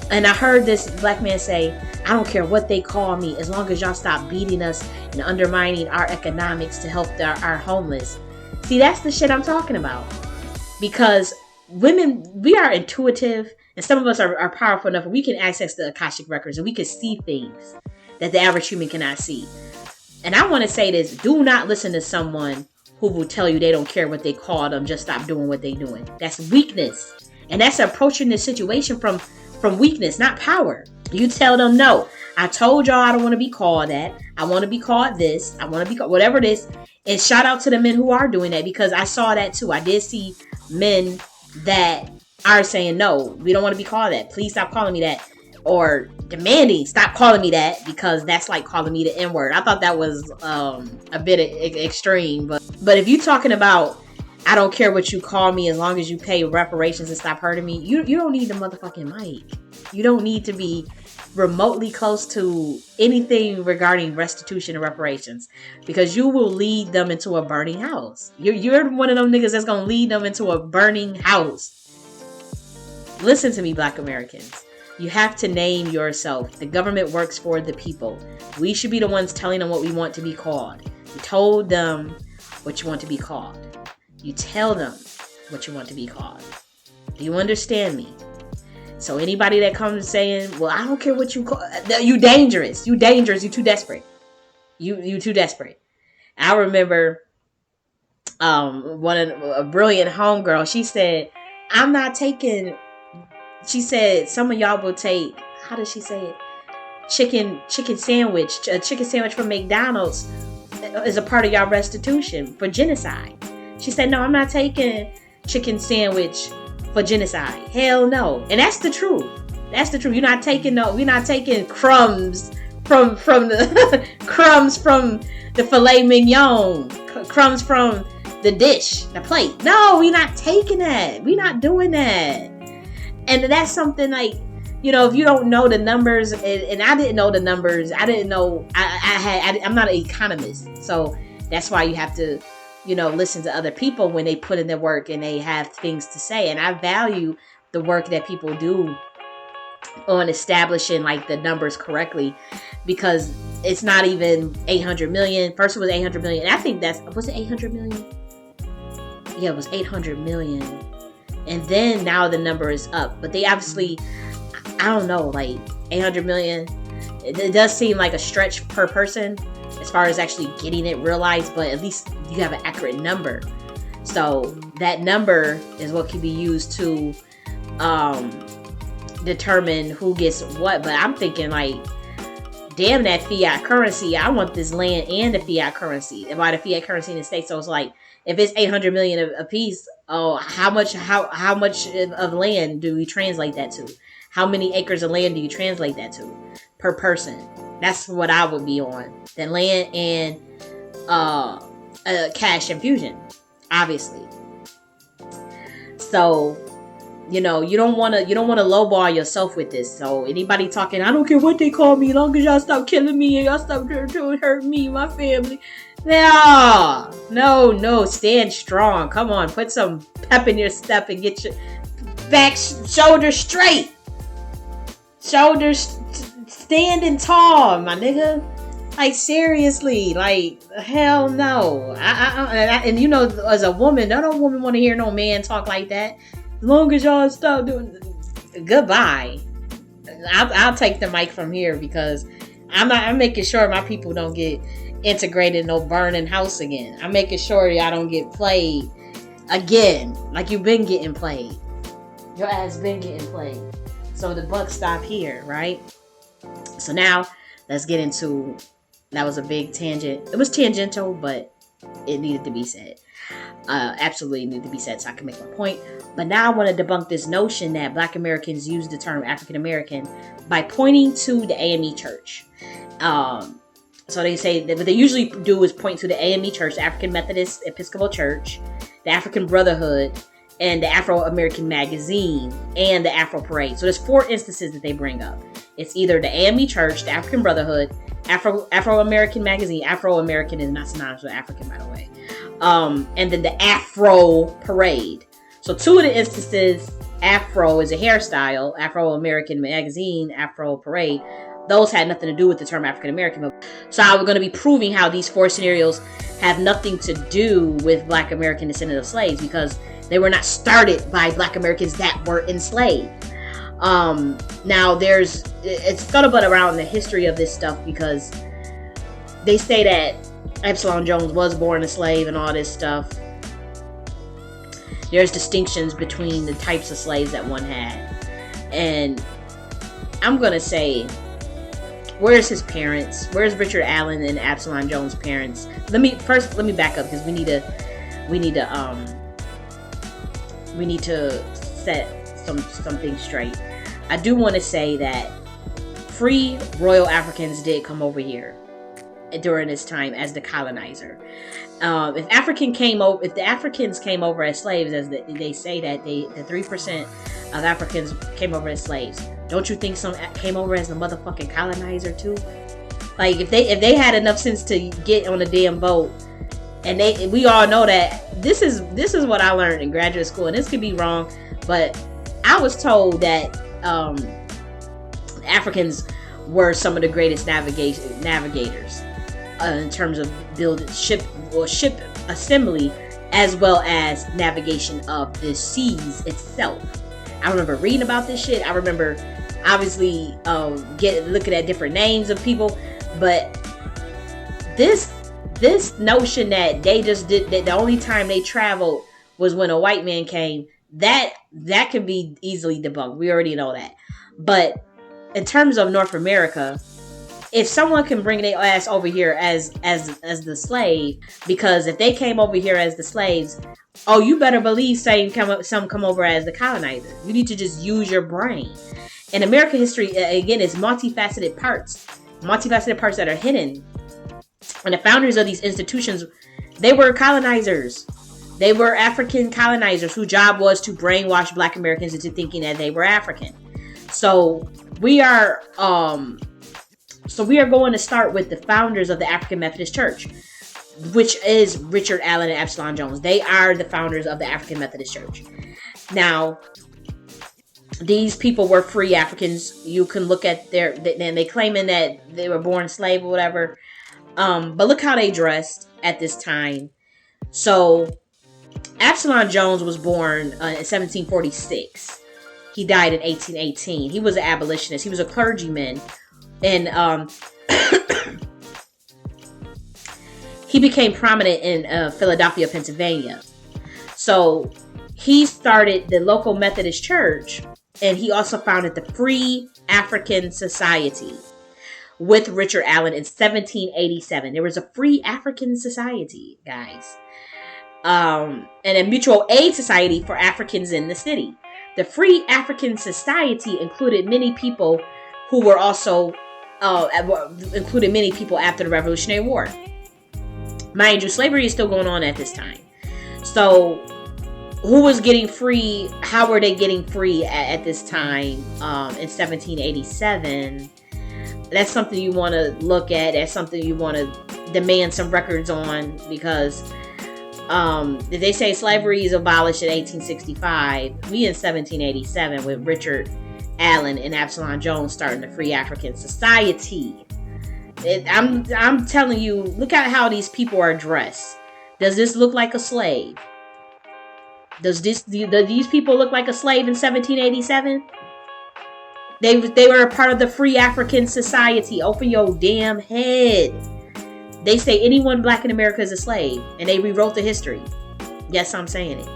Speaker 1: And I heard this Black man say, I don't care what they call me, as long as y'all stop beating us and undermining our economics to help our homeless. See, that's the shit I'm talking about. Because women, we are intuitive, and some of us are powerful enough, we can access the Akashic records and we can see things that the average human cannot see. And I want to say this, do not listen to someone who will tell you they don't care what they call them, just stop doing what they're doing. That's weakness. And that's approaching the situation from weakness, not power. You tell them, no, I told y'all I don't want to be called that. I want to be called this. I want to be called whatever it is. And shout out to the men who are doing that, because I saw that too. I did see men that are saying, no, we don't want to be called that. Please stop calling me that. Or demanding, stop calling me that, because that's like calling me the N-word. I thought that was a bit extreme. But if you're talking about, I don't care what you call me as long as you pay reparations and stop hurting me, you don't need the motherfucking mic. You don't need to be remotely close to anything regarding restitution and reparations, because you will lead them into a burning house. You're one of them niggas that's gonna lead them into a burning house. Listen to me, Black Americans. You have to name yourself. The government works for the people. We should be the ones telling them what we want to be called. You told them what you want to be called. You tell them what you want to be called. Do you understand me? So anybody that comes saying, well, I don't care what you call, you dangerous. You dangerous. You too desperate. You too desperate. I remember a brilliant homegirl. She said, I'm not taking, she said, some of y'all will take, how does she say it? Chicken sandwich. A chicken sandwich from McDonald's is a part of y'all restitution for genocide. She said, no, I'm not taking chicken sandwich for genocide. Hell no. And that's the truth. That's the truth. We're not taking crumbs from the crumbs from the filet mignon, crumbs from the dish, the plate. No, we're not taking that. We're not doing that. And that's something like, if you don't know the numbers, and I didn't know the numbers, I didn't know, I'm not an economist. So that's why you have to, listen to other people when they put in their work and they have things to say. And I value the work that people do on establishing like the numbers correctly, because it's not even 800 million. First it was 800 million. And I think was it 800 million? Yeah, it was 800 million. And then now the number is up. But they obviously, I don't know, like 800 million. It does seem like a stretch per person as far as actually getting it realized, but at least you have an accurate number. So that number is what can be used to determine who gets what. But I'm thinking like, damn that fiat currency. I want this land and the fiat currency. And by the fiat currency in the States, so it's like, if it's 800 million a piece, oh, how much of land do we translate that to? How many acres of land do you translate that to per person? That's what I would be on. The land and cash infusion, obviously. So, you don't want to lowball yourself with this. So anybody talking, I don't care what they call me, as long as y'all stop killing me and y'all stop hurting me, my family. No, stand strong. Come on, put some pep in your step and get your back, shoulders straight. Shoulders standing tall, my nigga. Like, seriously, like, hell no. And as a woman, no woman want to hear no man talk like that. As long as y'all stop doing, goodbye. I'll take the mic from here, because I'm making sure my people don't get integrated in no burning house again. I'm making sure y'all don't get played again, like you've been getting played. Your ass been getting played. So the buck stop here, right? So now let's get into, that was a big tangent. It was tangential, but it needed to be said. Absolutely needed to be said so I can make my point. But now I want to debunk this notion that Black Americans use the term African American by pointing to the AME Church. So they say that what they usually do is point to the AME Church, the African Methodist Episcopal Church, the African Brotherhood, and the Afro-American Magazine, and the Afro Parade. So there's 4 instances that they bring up. It's either the AME Church, the African Brotherhood, Afro-American Magazine. Afro-American is not synonymous with African, by the way. And then the Afro Parade. So 2 of the instances, Afro is a hairstyle, Afro-American Magazine, Afro Parade, those had nothing to do with the term African American. So we're going to be proving how these 4 scenarios have nothing to do with Black American descendant of slaves, because they were not started by Black Americans that were enslaved. Now it's scuttlebutt around the history of this stuff, because they say that Absalom Jones was born a slave and all this stuff. There's distinctions between the types of slaves that one had. And I'm going to say, where's his parents? Where's Richard Allen and Absalom Jones' parents? Let me back up, because we need to set something straight. I do want to say that free royal Africans did come over here during this time as the colonizer. If the Africans came over as slaves, as they say that the 3% of Africans came over as slaves, don't you think some came over as the motherfucking colonizer too? Like, if they had enough sense to get on a damn boat, and we all know that this is what I learned in graduate school, and this could be wrong, but I was told that Africans were some of the greatest navigators in terms of building ship assembly, as well as navigation of the seas itself. I remember reading about this shit. I remember obviously looking at different names of people, but this notion that they just did, that the only time they traveled was when a white man came, that can be easily debunked. We already know that. But in terms of North America, if someone can bring their ass over here as the slave, because if they came over here as the slaves, oh, you better believe some come over as the colonizer. You need to just use your brain. And American history, again, is multifaceted parts that are hidden. And the founders of these institutions, they were colonizers. They were African colonizers whose job was to brainwash Black Americans into thinking that they were African. So we are going to start with the founders of the African Methodist Church, which is Richard Allen and Absalom Jones. They are the founders of the African Methodist Church. Now, these people were free Africans. You can look at and they claiming that they were born slave or whatever. But look how they dressed at this time. So Absalom Jones was born in 1746. He died in 1818. He was an abolitionist. He was a clergyman. And he became prominent in Philadelphia, Pennsylvania. So he started the local Methodist Church, and he also founded the Free African Society with Richard Allen in 1787. There was a Free African Society, guys. And a mutual aid society for Africans in the city. The Free African Society included many people who were also included many people after the Revolutionary War. Mind you, slavery is still going on at this time. So who was getting free? How were they getting free at this time in 1787? That's something you want to look at. That's something you want to demand some records on, because did they say slavery is abolished in 1865? We in 1787 with Richard Allen and Absalom Jones starting the Free African Society. I'm telling you, look at how these people are dressed. Does this look like a slave? Do these people look like a slave in 1787? They were a part of the Free African Society. Open your damn head. They say anyone black in America is a slave, and they rewrote the history. Yes, I'm saying it.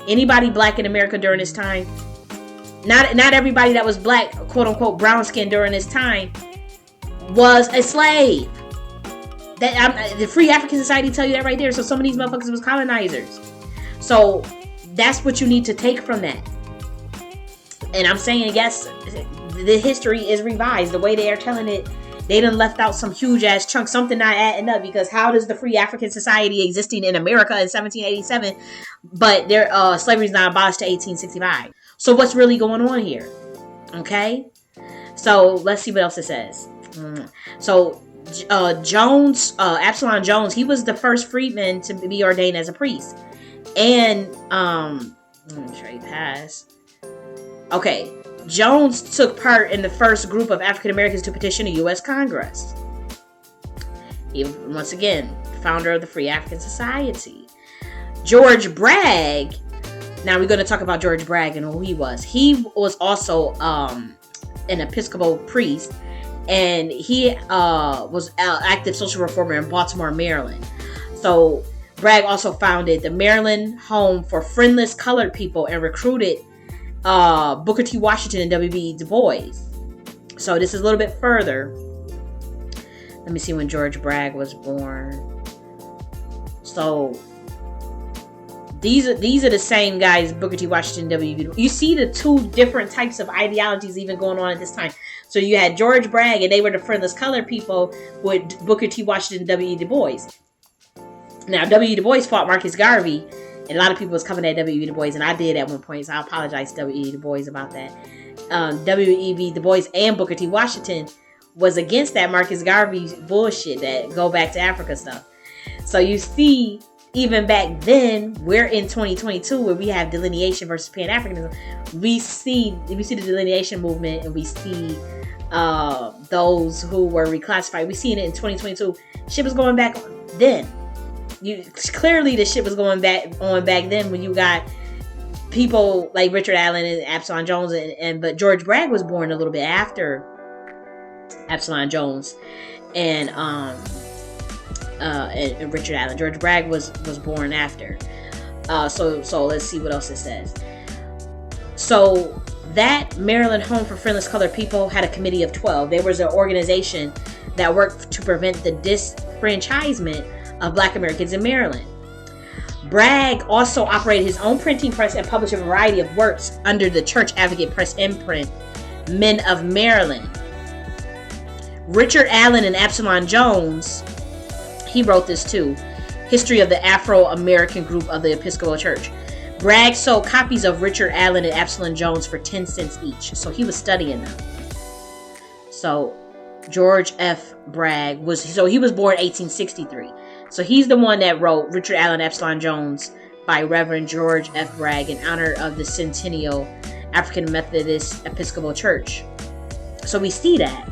Speaker 1: Anybody black in America during this time, not everybody that was black, quote unquote, brown skin during this time, was a slave. The Free African Society tell you that right there. So some of these motherfuckers was colonizers. So that's what you need to take from that. And I'm saying, yes, the history is revised. The way they are telling it, they done left out some huge ass chunk, something not adding up, because how does the Free African Society existing in America in 1787, but their slavery is not abolished to 1865? So what's really going on here? Okay, so let's see what else it says. So Jones, Absalom Jones, he was the first freedman to be ordained as a priest, and let me try to pass. Okay. Jones took part in the first group of African Americans to petition the U.S. Congress. He, once again, founder of the Free African Society. George Bragg. Now we're going to talk about George Bragg and who he was. He was also an Episcopal priest, and he was an active social reformer in Baltimore, Maryland. So Bragg also founded the Maryland Home for Friendless Colored People and recruited Booker T. Washington and W.B. Du Bois. So this is a little bit further. Let me see when George Bragg was born. So these are the same guys, Booker T. Washington, W.B. Du Bois. You see the two different types of ideologies even going on at this time. So you had George Bragg, and they were the friendless colored people, with Booker T. Washington, W.E. Du Bois. Now W.E. Du Bois fought Marcus Garvey. And a lot of people was coming at W.E. Du Bois, and I did at one point, so I apologize to W.E. Du Bois about that. W.E.B. Du Bois and Booker T. Washington was against that Marcus Garvey bullshit, that go back to Africa stuff. So you see, even back then, we're in 2022 where we have delineation versus Pan-Africanism. We see the delineation movement, and we see those who were reclassified. We seen it in 2022. Shit was going back then. Clearly the shit was going back then, when you got people like Richard Allen and Absalom Jones, but George Bragg was born a little bit after Absalom Jones and Richard Allen. George Bragg was born after. So let's see what else it says. So that Maryland Home for Friendless Colored People had a committee of 12. There was an organization that worked to prevent the disfranchisement of Black Americans in Maryland. Bragg also operated his own printing press and published a variety of works under the Church Advocate Press imprint, Men of Maryland. Richard Allen and Absalom Jones, he wrote this too, History of the Afro-American Group of the Episcopal Church. Bragg sold copies of Richard Allen and Absalom Jones for 10 cents each, so he was studying them. So George F. Bragg he was born 1863. So he's the one that wrote Richard Allen, Absalom Jones by Reverend George F. Bragg in honor of the Centennial African Methodist Episcopal Church. So we see that.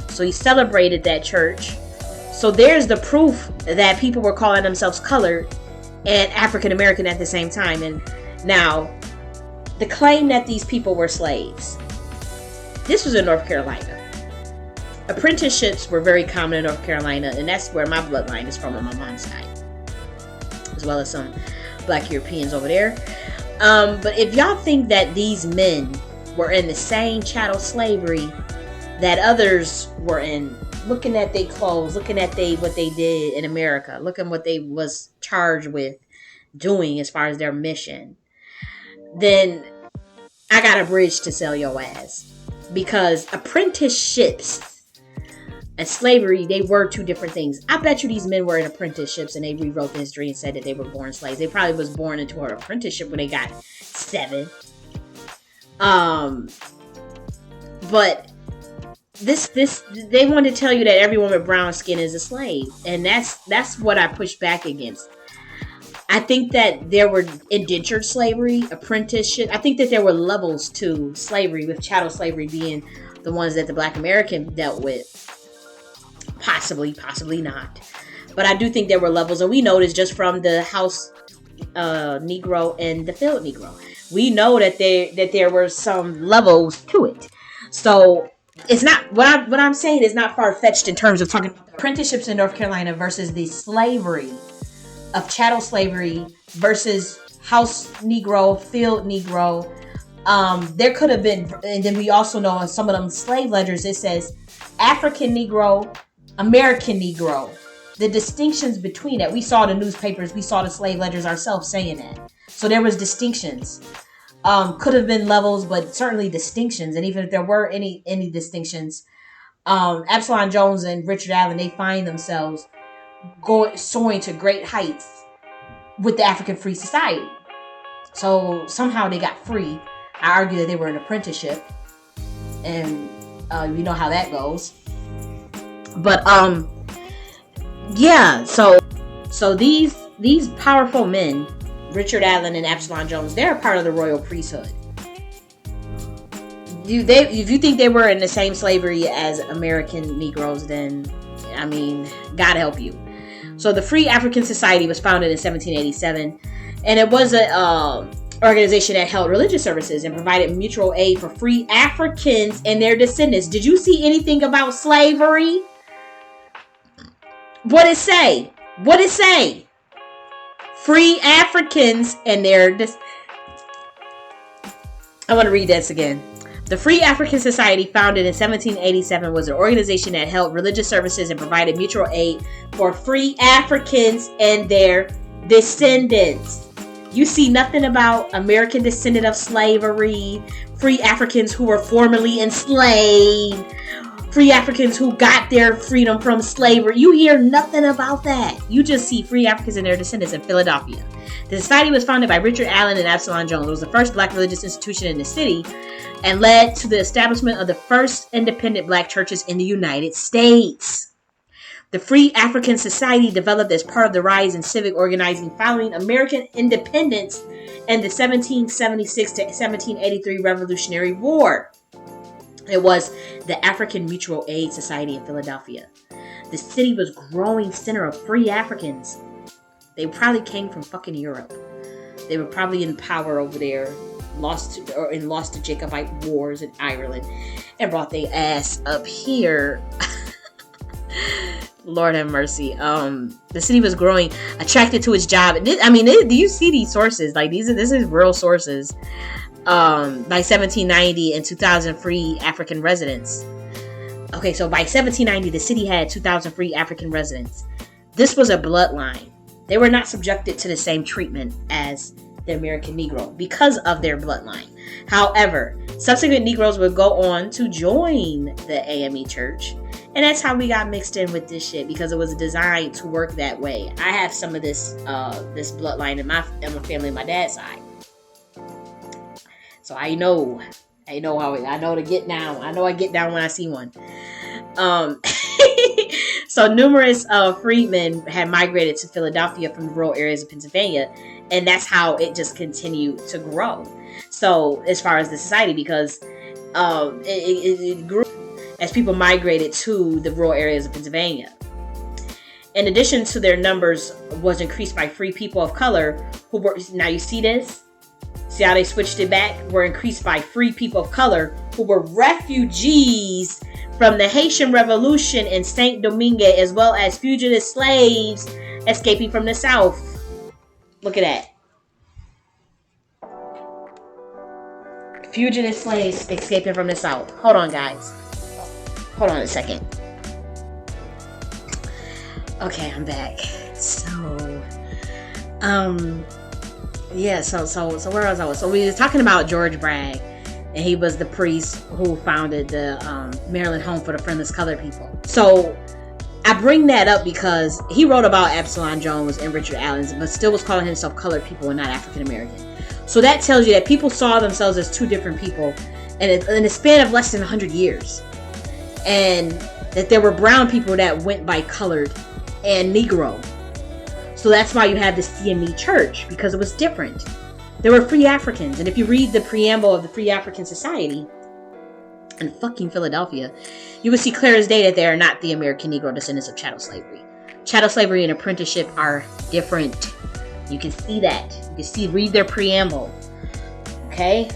Speaker 1: So he celebrated that church. So there's the proof that people were calling themselves colored and African American at the same time. And now, the claim that these people were slaves. This was in North Carolina. Apprenticeships were very common in North Carolina, and that's where my bloodline is from on my mom's side, as well as some Black Europeans over there. But if y'all think that these men were in the same chattel slavery that others were in, looking at their clothes, looking at what they did in America, looking what they was charged with doing as far as their mission, then I got a bridge to sell your ass. Because apprenticeships and slavery, they were two different things. I bet you these men were in apprenticeships and they rewrote the history and said that they were born slaves. They probably was born into an apprenticeship when they got 7. But this they want to tell you that everyone with brown skin is a slave, and that's what I push back against. I think that there were indentured slavery, apprenticeship. I think that there were levels to slavery, with chattel slavery being the ones that the Black American dealt with. Possibly not. But I do think there were levels, and we know this just from the house Negro and the field Negro. We know that there were some levels to it. So it's not what I'm saying is not far-fetched in terms of talking about the apprenticeships in North Carolina versus the slavery of chattel slavery versus house Negro, field Negro. There could have been, and then we also know on some of them slave ledgers it says African Negro, American Negro. The distinctions between it, we saw the newspapers, we saw the slave ledgers ourselves saying that. So there was distinctions. Could have been levels, but certainly distinctions. And even if there were any distinctions, Absalom Jones and Richard Allen, they find themselves soaring to great heights with the African Free Society. So somehow they got free. I argue that they were an apprenticeship, and you know how that goes. But yeah. So these powerful men, Richard Allen and Absalom Jones, they're a part of the royal priesthood. If you think they were in the same slavery as American Negroes, then I mean, God help you. So the Free African Society was founded in 1787, and it was an organization that held religious services and provided mutual aid for free Africans and their descendants. Did you see anything about slavery? What it say? Free Africans and their I want to read this again. The Free African Society, founded in 1787, was an organization that held religious services and provided mutual aid for free Africans and their descendants. You see nothing about American descendant of slavery, free Africans who were formerly enslaved, free Africans who got their freedom from slavery. You hear nothing about that. You just see free Africans and their descendants in Philadelphia. The society was founded by Richard Allen and Absalom Jones. It was the first Black religious institution in the city and led to the establishment of the first independent Black churches in the United States. The Free African Society developed as part of the rise in civic organizing following American independence and the 1776 to 1783 Revolutionary War. It was the African Mutual Aid Society in Philadelphia. The city was a growing center of free Africans. They probably came from fucking Europe. They were probably in power over there, lost to Jacobite wars in Ireland, and brought their ass up here. Lord have mercy. The city was growing, attracted to its job. Do you see these sources? Like this is real sources. By 1790 and 2,000 free African residents. Okay, so by 1790, the city had 2,000 free African residents. This was a bloodline. They were not subjected to the same treatment as the American Negro because of their bloodline. However, subsequent Negroes would go on to join the AME Church, and that's how we got mixed in with this shit, because it was designed to work that way. I have some of this bloodline in my family on my dad's side. So I know to get down. I know I get down when I see one. So numerous freedmen had migrated to Philadelphia from the rural areas of Pennsylvania, and that's how it just continued to grow. So as far as the society, because it grew as people migrated to the rural areas of Pennsylvania. in addition to their numbers, was increased by free people of color who were, now you see this? See how they switched it back? Were increased by free people of color who were refugees from the Haitian Revolution in Saint Domingue, as well as fugitive slaves escaping from the South. Look at that. Fugitive slaves escaping from the South. Hold on, guys. Hold on a second. Okay, I'm back. So, yeah, so where was I? So we were talking about George Bragg, and he was the priest who founded the Maryland Home for the Friendless Colored People. So I bring that up because he wrote about Absalom Jones and Richard Allen, but still was calling himself colored people and not African American. So that tells you that people saw themselves as two different people in a span of less than 100 years. And that there were brown people that went by colored and Negro. So that's why you have the CME Church, because it was different. There were free Africans. And if you read the preamble of the Free African Society in fucking Philadelphia, you will see clear as day that they are not the American Negro descendants of chattel slavery. Chattel slavery and apprenticeship are different. You can see that. You can read their preamble. Okay?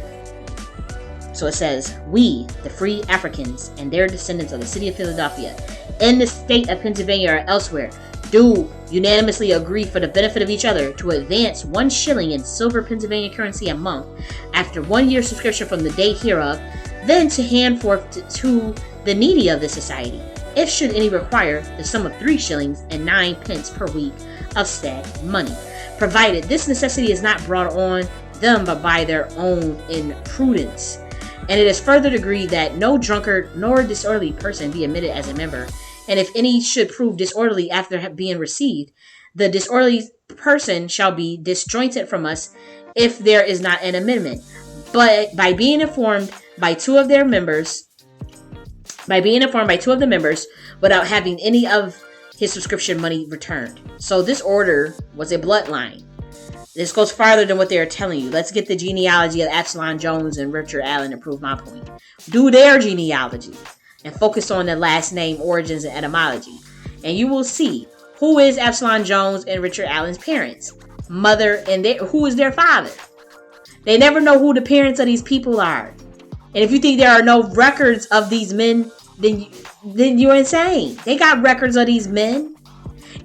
Speaker 1: So it says, we, the free Africans and their descendants of the city of Philadelphia, in the state of Pennsylvania or elsewhere, do unanimously agree for the benefit of each other to advance 1 shilling in silver Pennsylvania currency a month after 1 year's subscription from the date hereof, then to hand forth to the needy of the society, if should any require, the sum of 3 shillings and 9 pence per week of said money, provided this necessity is not brought on them but by their own imprudence. And it is further agreed that no drunkard nor disorderly person be admitted as a member. And if any should prove disorderly after being received, the disorderly person shall be disjointed from us if there is not an amendment. But by being informed by two of the members, without having any of his subscription money returned. So this order was a bloodline. This goes farther than what they are telling you. Let's get the genealogy of Absalom Jones and Richard Allen to prove my point. Do their genealogy and focus on the last name, origins, and etymology. And you will see who is Absalom Jones and Richard Allen's parents, mother, and who is their father. They never know who the parents of these people are. And if you think there are no records of these men, then you're insane. They got records of these men.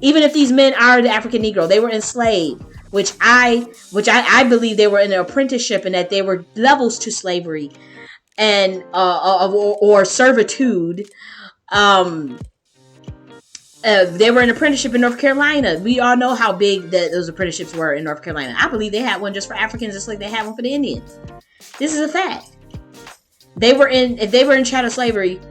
Speaker 1: Even if these men are the African Negro, they were enslaved. Which I believe they were in an apprenticeship and that they were levels to slavery and or servitude. They were in an apprenticeship in North Carolina. We all know how big those apprenticeships were in North Carolina. I believe they had one just for Africans, just like they had one for the Indians. This is a fact. If they were in chattel slavery.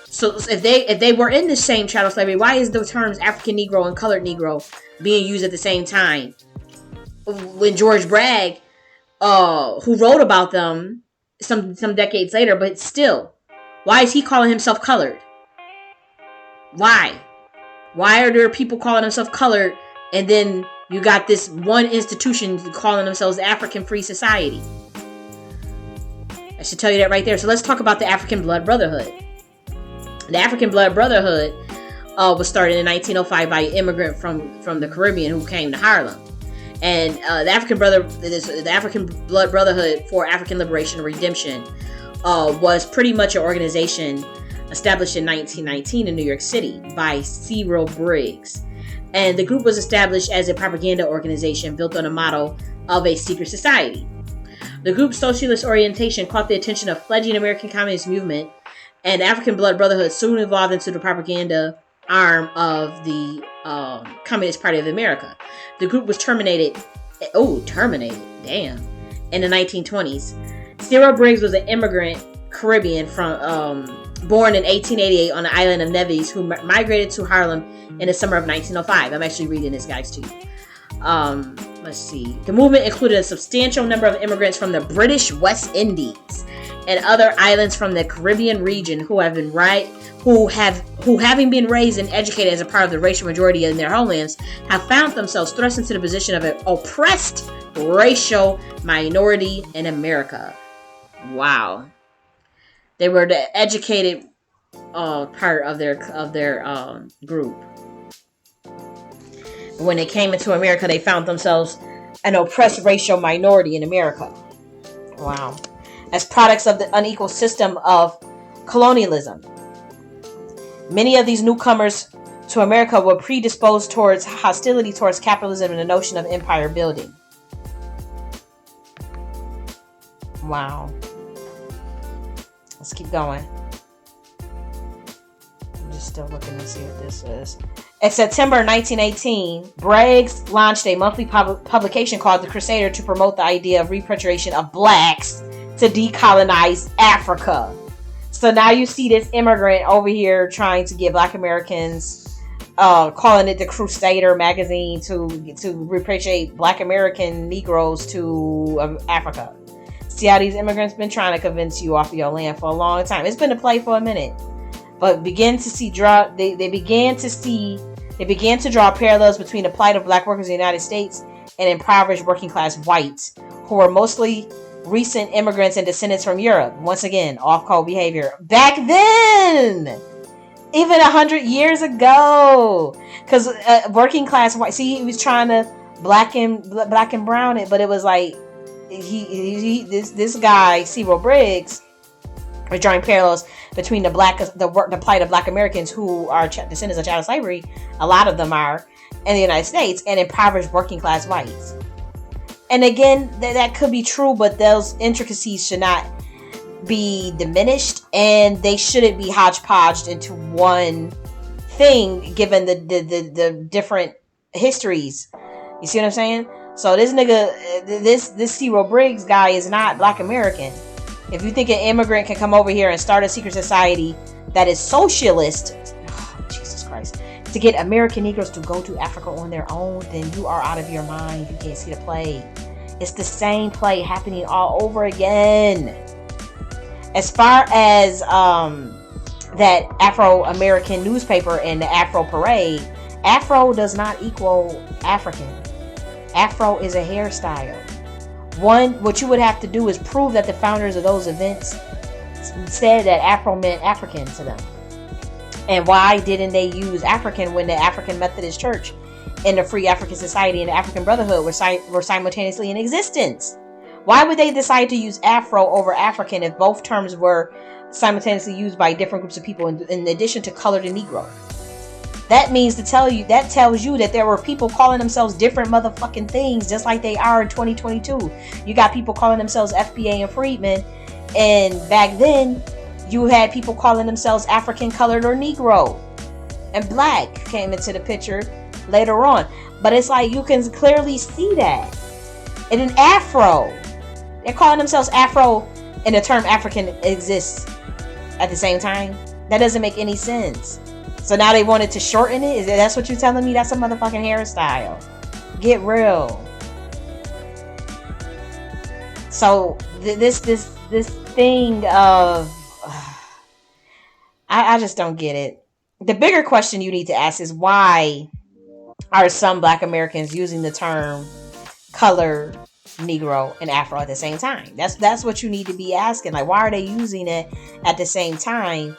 Speaker 1: So if they were in the same chattel slavery, why is the terms African Negro and colored Negro being used at the same time? When George Bragg, who wrote about them some decades later, but still, why is he calling himself colored? Why are there people calling themselves colored, and then you got this one institution calling themselves the African Free Society? I should tell you that right there. So let's talk about the African Blood Brotherhood. The African Blood Brotherhood was started in 1905 by an immigrant from the Caribbean who came to Harlem. And the African Blood Brotherhood for African Liberation and Redemption was pretty much an organization established in 1919 in New York City by Cyril Briggs. And the group was established as a propaganda organization built on a model of a secret society. The group's socialist orientation caught the attention of fledgling American communist movement, and the African Blood Brotherhood soon evolved into the propaganda arm of the Communist Party of America. The group was terminated, damn, in the 1920s. Cyril Briggs was an immigrant Caribbean born in 1888 on the island of Nevis, who migrated to Harlem in the summer of 1905. I'm actually reading this, guys, to you. Let's see. The movement included a substantial number of immigrants from the British West Indies and other islands from the Caribbean region who having been raised and educated as a part of the racial majority in their homelands, have found themselves thrust into the position of an oppressed racial minority in America. Wow. They were the educated part of their group. When they came into America, they found themselves an oppressed racial minority in America. Wow. As products of the unequal system of colonialism. Many of these newcomers to America were predisposed towards hostility towards capitalism and the notion of empire building. Wow. Let's keep going. I'm just still looking to see what this is. In September 1918, Bragg launched a monthly publication called The Crusader to promote the idea of repatriation of blacks to decolonize Africa. So now you see this immigrant over here trying to get Black Americans, calling it the Crusader magazine to repatriate Black American Negroes to Africa. See how these immigrants been trying to convince you off of your land for a long time. It's been a play for a minute, but they began to draw parallels between the plight of Black workers in the United States and impoverished working class whites, who were mostly recent immigrants and descendants from Europe. Once again, off-code behavior. Back then, even 100 years ago, because working class white. See, he was trying to black and brown it, but it was like this guy Cyril Briggs was drawing parallels between the plight of Black Americans who are descendants of chattel slavery. A lot of them are in the United States, and impoverished working class whites. And again, that could be true, but those intricacies should not be diminished, and they shouldn't be hodgepodged into one thing, given the different histories. You see what I'm saying? So this nigga, this Cyril Briggs guy is not Black American. If you think an immigrant can come over here and start a secret society that is socialist, Jesus Christ, to get American Negroes to go to Africa on their own, then you are out of your mind. You can't see the play. It's the same play happening all over again. As far as that Afro-American newspaper and the Afro Parade, Afro does not equal African. Afro is a hairstyle. What you would have to do is prove that the founders of those events said that Afro meant African to them. And why didn't they use African when the African Methodist Church and the Free African Society and the African Brotherhood were simultaneously in existence? Why would they decide to use Afro over African if both terms were simultaneously used by different groups of people in addition to colored and Negro? That tells you that there were people calling themselves different motherfucking things, just like they are in 2022. You got people calling themselves FBA and freedmen, and back then you had people calling themselves African, colored, or Negro. And black came into the picture later on. But it's like you can clearly see that. And then Afro, they're calling themselves Afro, and the term African exists at the same time. That doesn't make any sense. So now they wanted to shorten it? That's what you're telling me? That's a motherfucking hairstyle. Get real. So this thing of I just don't get it. The bigger question you need to ask is, why are some Black Americans using the term color, Negro, and Afro at the same time? That's what you need to be asking. Like, why are they using it at the same time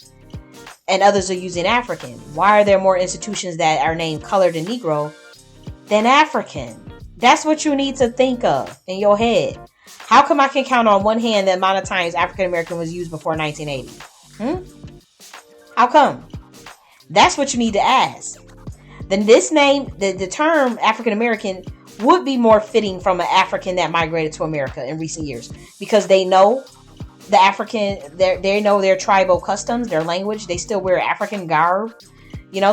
Speaker 1: and others are using African? Why are there more institutions that are named colored and Negro than African? That's what you need to think of in your head. How come I can count on one hand the amount of times African American was used before 1980? How come? That's what you need to ask. Then this name, the term African American, would be more fitting from an African that migrated to America in recent years, because they know the African, they know their tribal customs, their language. They still wear African garb,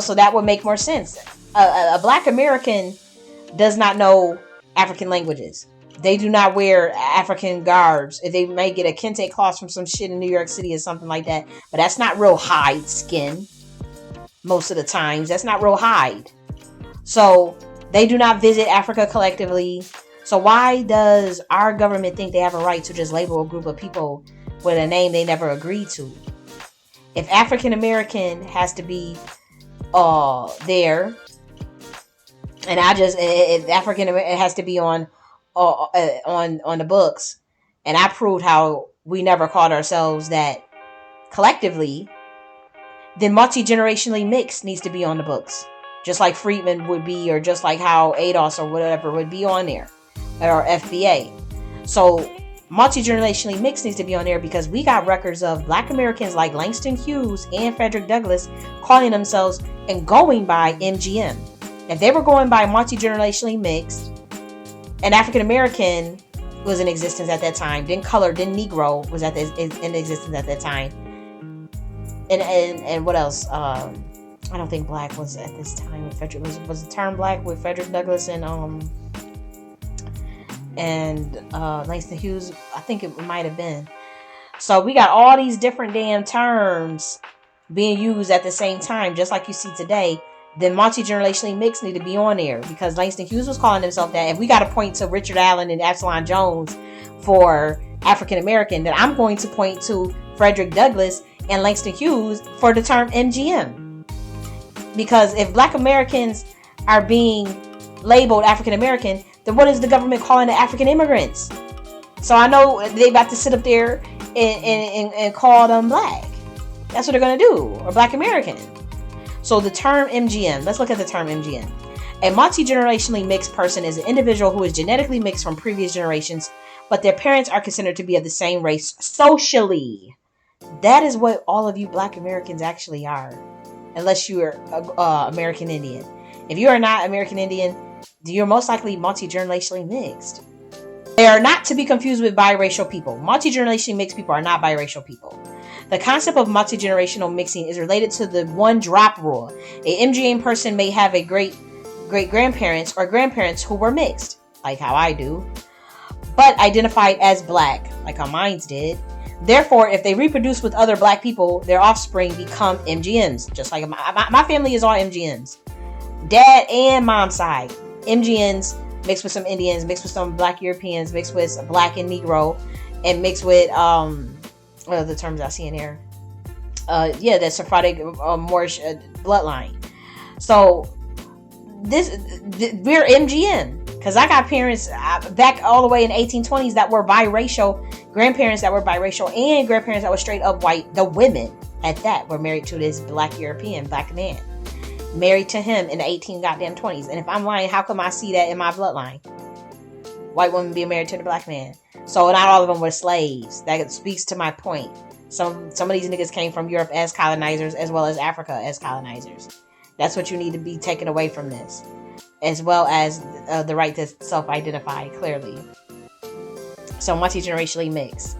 Speaker 1: so that would make more sense. A Black American does not know African languages. They do not wear African garbs. They may get a kente cloth from some shit in New York City or something like that, but that's not real hide skin. Most of the times, that's not real hide. So they do not visit Africa collectively. So why does our government think they have a right to just label a group of people with a name they never agreed to? If African American has to be there, and if African American has to be on the books, and I proved how we never called ourselves that collectively, then multi-generationally mixed needs to be on the books. Just like Friedman would be, or just like how ADOS or whatever would be on there, or FBA. So multi-generationally mixed needs to be on there because we got records of Black Americans like Langston Hughes and Frederick Douglass calling themselves and going by MGM. If they were going by multi-generationally mixed, an African American was in existence at that time, then color, then Negro was in existence at that time, and what else? I don't think Black was at this time. Frederick was the term Black with Frederick Douglass and Langston Hughes. I think it might have been. So we got all these different damn terms being used at the same time, just like you see today. Then multi-generationally mixed need to be on there because Langston Hughes was calling himself that. If we got to point to Richard Allen and Absalom Jones for African American, then I'm going to point to Frederick Douglass and Langston Hughes for the term MGM. Because if Black Americans are being labeled African American, then what is the government calling the African immigrants? So I know they about to sit up there and call them Black. That's what they're going to do, or Black American. So the term MGM, let's look at the term MGM. A multi-generationally mixed person is an individual who is genetically mixed from previous generations, but their parents are considered to be of the same race socially. That is what all of you Black Americans actually are, unless you are American Indian. If you are not American Indian, you're most likely multi-generationally mixed. They are not to be confused with biracial people. Multi-generationally mixed people are not biracial people. The concept of multi-generational mixing is related to the one-drop rule. A MGM person may have a great-grandparents or grandparents who were mixed, like how I do, but identified as Black, like how mine did. Therefore, if they reproduce with other Black people, their offspring become MGMs, just like my family is all MGMs. Dad and mom side, MGMs mixed with some Indians, mixed with some Black Europeans, mixed with Black and Negro, and mixed with what are the terms I see in here? The Sephardic Moorish bloodline. So we're MGM because I got parents back all the way in 1820s that were biracial, grandparents that were biracial, and grandparents that were straight up white. The women at that were married to this Black European Black man, married to him in the 1820s. And if I'm lying, how come I see that in my bloodline? White women being married to the Black man. So not all of them were slaves. That speaks to my point. Some of these niggas came from Europe as colonizers as well as Africa as colonizers. That's what you need to be taken away from this. As well as the right to self-identify clearly. So multi-generationally mixed.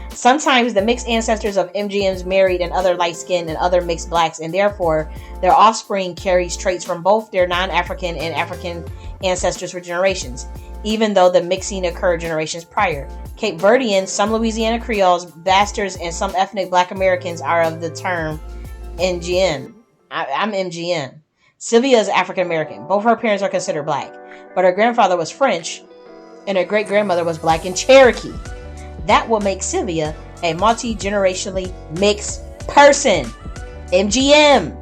Speaker 1: Sometimes the mixed ancestors of MGMs married and other light-skinned and other mixed Blacks, and therefore their offspring carries traits from both their non-African and African ancestors for generations, even though the mixing occurred generations prior. Cape Verdeans, some Louisiana Creoles, Bastards, and some ethnic Black Americans are of the term MGM. I'm MGM. Sylvia is African American. Both her parents are considered Black, but her grandfather was French, and her great-grandmother was Black and Cherokee. That will make Sylvia a multi-generationally mixed person. MGM.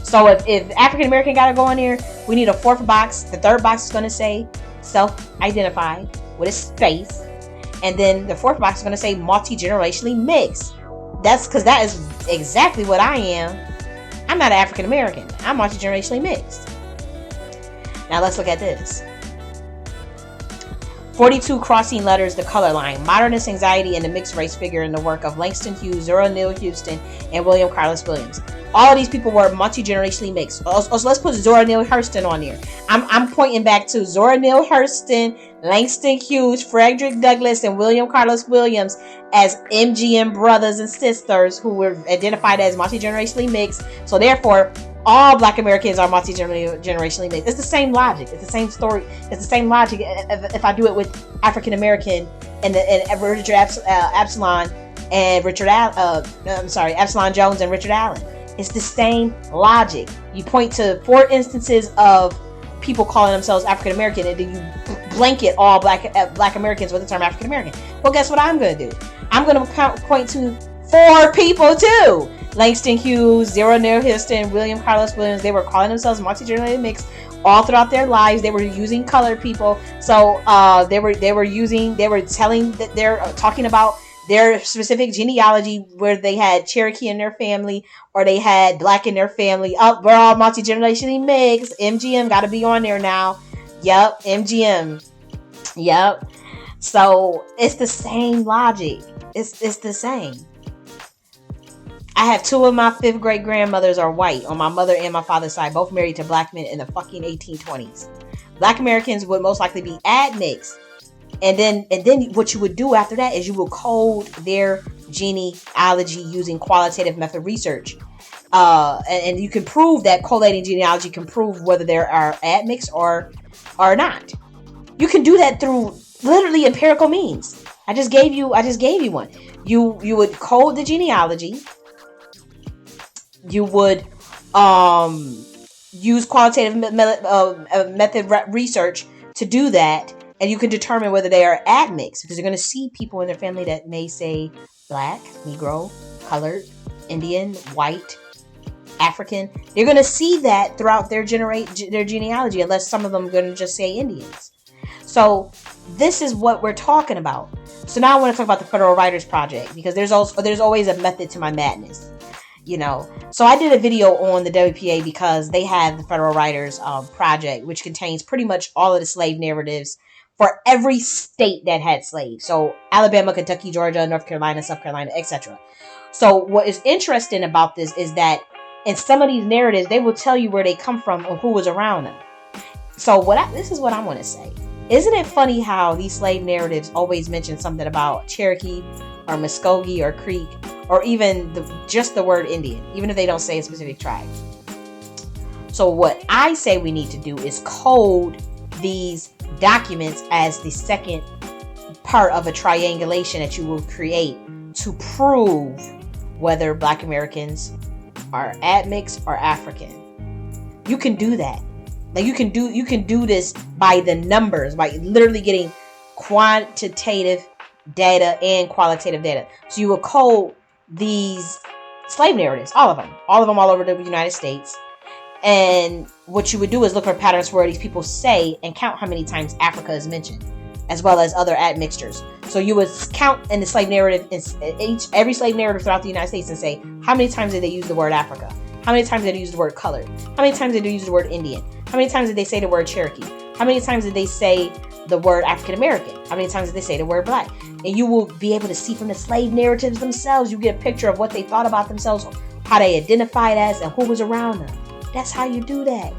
Speaker 1: So if African American got to go in here, we need a fourth box. The third box is going to say self-identified with a space. And then the fourth box is going to say multi-generationally mixed. That's because that is exactly what I am. I'm not African American. I'm multi-generationally mixed. Now let's look at this. 42 crossing letters, the color line, modernist anxiety, and the mixed race figure in the work of Langston Hughes, Zora Neale Hurston, and William Carlos Williams. All of these people were multi-generationally mixed. Also, let's put Zora Neale Hurston on here. I'm pointing back to Zora Neale Hurston, Langston Hughes, Frederick Douglass, and William Carlos Williams as MGM brothers and sisters who were identified as multi-generationally mixed. So therefore, all Black Americans are multi-generationally mixed. It's the same logic. It's the same story. It's the same logic if I do it with African American and Richard Absalom and Absalom Jones and Richard Allen. It's the same logic. You point to 4 instances of people calling themselves African American, and then you blanket all Black Americans with the term African American. Well, guess what I'm going to do? I'm going to point to 4 people too. Langston Hughes, Zora Neale Hurston, William Carlos Williams. They were calling themselves multi-generationally mixed all throughout their lives. They were using colored people. So they were talking about their specific genealogy, where they had Cherokee in their family or they had Black in their family. Oh, we're all multi-generationally mixed. MGM got to be on there now. Yep, MGM. Yep. So it's the same logic. It's the same. I have two of my fifth great grandmothers are white on my mother and my father's side, both married to Black men in the fucking 1820s. Black Americans would most likely be admixed. And then what you would do after that is you will code their genealogy using qualitative method research. And you can prove that collating genealogy can prove whether there are admixed or not. You can do that through literally empirical means. I just gave you one. You would code the genealogy. You would use qualitative method research to do that, and you can determine whether they are admixed, because you're going to see people in their family that may say Black, Negro, colored, Indian, white, African. You're going to see that throughout their genealogy, unless some of them are going to just say Indians. So this is what we're talking about. So now I want to talk about the Federal Writers Project, because there's always a method to my madness. So I did a video on the WPA because they have the Federal Writers Project, which contains pretty much all of the slave narratives for every state that had slaves. So Alabama, Kentucky, Georgia, North Carolina, South Carolina, etc. So what is interesting about this is that in some of these narratives, they will tell you where they come from or who was around them. So this is what I want to say. Isn't it funny how these slave narratives always mention something about Cherokee or Muskogee or Creek, or even just the word Indian, even if they don't say a specific tribe? So what I say we need to do is code these documents as the second part of a triangulation that you will create to prove whether Black Americans are admixed or African. You can do that. Like you can do this by the numbers, by literally getting quantitative data and qualitative data. So you will code these slave narratives, all of them all over the United States. And what you would do is look for patterns where these people say and count how many times Africa is mentioned, as well as other admixtures. So you would count in the slave narrative, every slave narrative throughout the United States, and say, how many times did they use the word Africa? How many times did they use the word colored? How many times did they use the word Indian? How many times did they say the word Cherokee? How many times did they say the word African American? How many times did they say the word Black? And you will be able to see from the slave narratives themselves. You get a picture of what they thought about themselves, how they identified as, and who was around them. That's how you do that.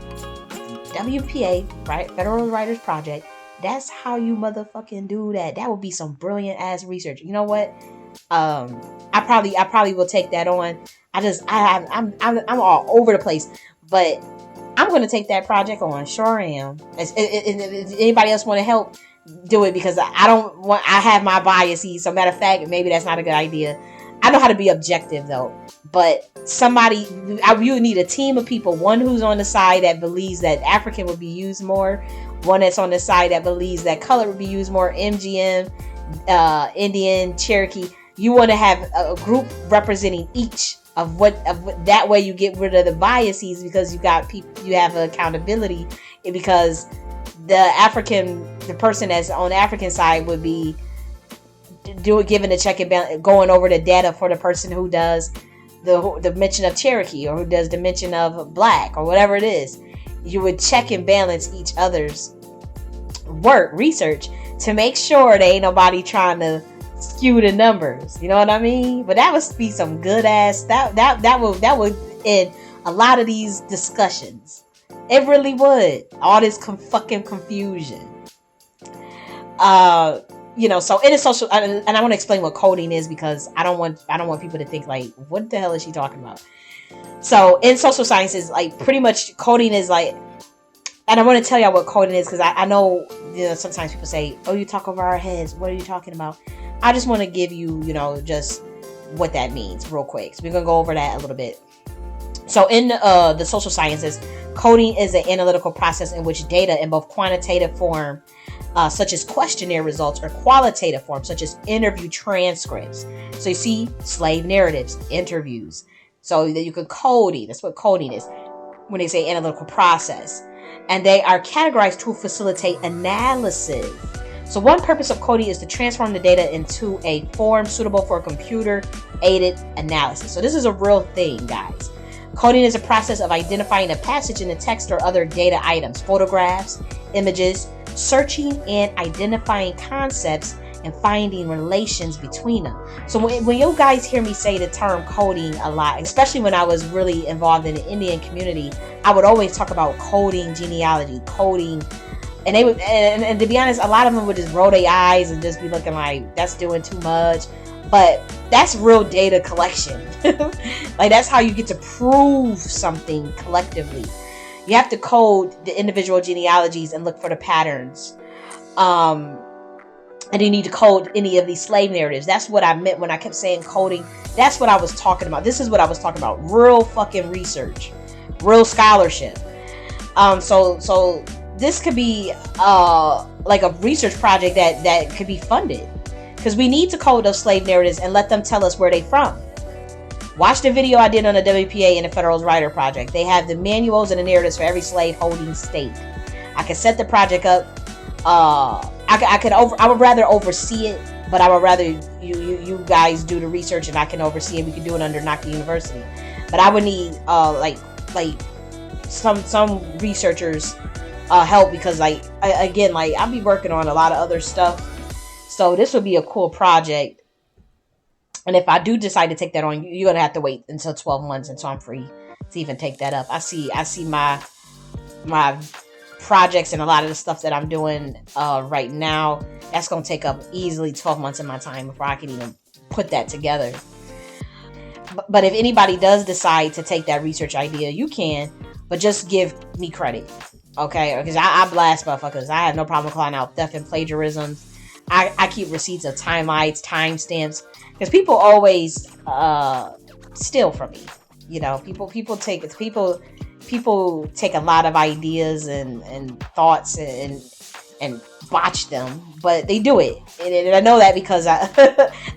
Speaker 1: WPA, right? Federal Writers Project. That's how you motherfucking do that. That would be some brilliant ass research. You know what? I probably will take that on. I'm all over the place, but I'm going to take that project on. Sure am. If anybody else want to help, do it, because I have my biases. So matter of fact, maybe that's not a good idea. I know how to be objective though, but you need a team of people. One who's on the side that believes that African would be used more. One that's on the side that believes that color would be used more. MGM, Indian, Cherokee. You want to have a group representing each of that way you get rid of the biases, because you have accountability, because the person that's on the African side would be giving a check and balance, going over the data for the person who does the mention of Cherokee, or who does the mention of Black, or whatever it is. You would check and balance each other's research to make sure there ain't nobody trying to skew the numbers. You know what I mean? But that would be some good ass, that would end a lot of these discussions. It really would. All this fucking confusion. So it is social, and I want to explain what coding is, because I don't want people to think like, what the hell is she talking about? So in social sciences, like, pretty much coding is like, and I want to tell y'all what coding is, because I know, sometimes people say, oh, you talk over our heads. What are you talking about? I just want to give you, just what that means real quick. So we're going to go over that a little bit. So in the social sciences, coding is an analytical process in which data in both quantitative form, such as questionnaire results, or qualitative form, such as interview transcripts. So you see slave narratives, interviews. So that you can coding. That's what coding is when they say analytical process. And they are categorized to facilitate analysis. So one purpose of coding is to transform the data into a form suitable for computer-aided analysis. So this is a real thing, guys. Coding is a process of identifying a passage in the text or other data items, photographs, images, searching and identifying concepts, and finding relations between them. So when you guys hear me say the term coding a lot, especially when I was really involved in the Indian community, I would always talk about coding genealogy, coding, and they would, and to be honest, a lot of them would just roll their eyes and just be looking like that's doing too much. But that's real data collection. Like that's how you get to prove something collectively. You have to code the individual genealogies and look for the patterns. And you need to code any of these slave narratives. That's what I meant when I kept saying coding. That's what I was talking about. This is what I was talking about. Real fucking research. Real scholarship. So this could be like a research project that could be funded. Because we need to code those slave narratives and let them tell us where they're from. Watch the video I did on the WPA and the Federalist Writer Project. They have the manuals and the narratives for every slave holding state. I could set the project up. I would rather oversee it, but I would rather you guys do the research and I can oversee it. We can do it under Knox University, but I would need like some researchers help, because again I'll be working on a lot of other stuff, so this would be a cool project. And if I do decide to take that on, you're gonna have to wait until 12 months until I'm free to even take that up. I see my projects and a lot of the stuff that I'm doing right now, that's going to take up easily 12 months of my time before I can even put that together. But if anybody does decide to take that research idea, you can, but just give me credit, okay? Because I blast motherfuckers. I have no problem calling out theft and plagiarism. I keep receipts of timelines, timestamps, because people always steal from me. You know, people take a lot of ideas and thoughts and botch them, but they do it, and I know that because I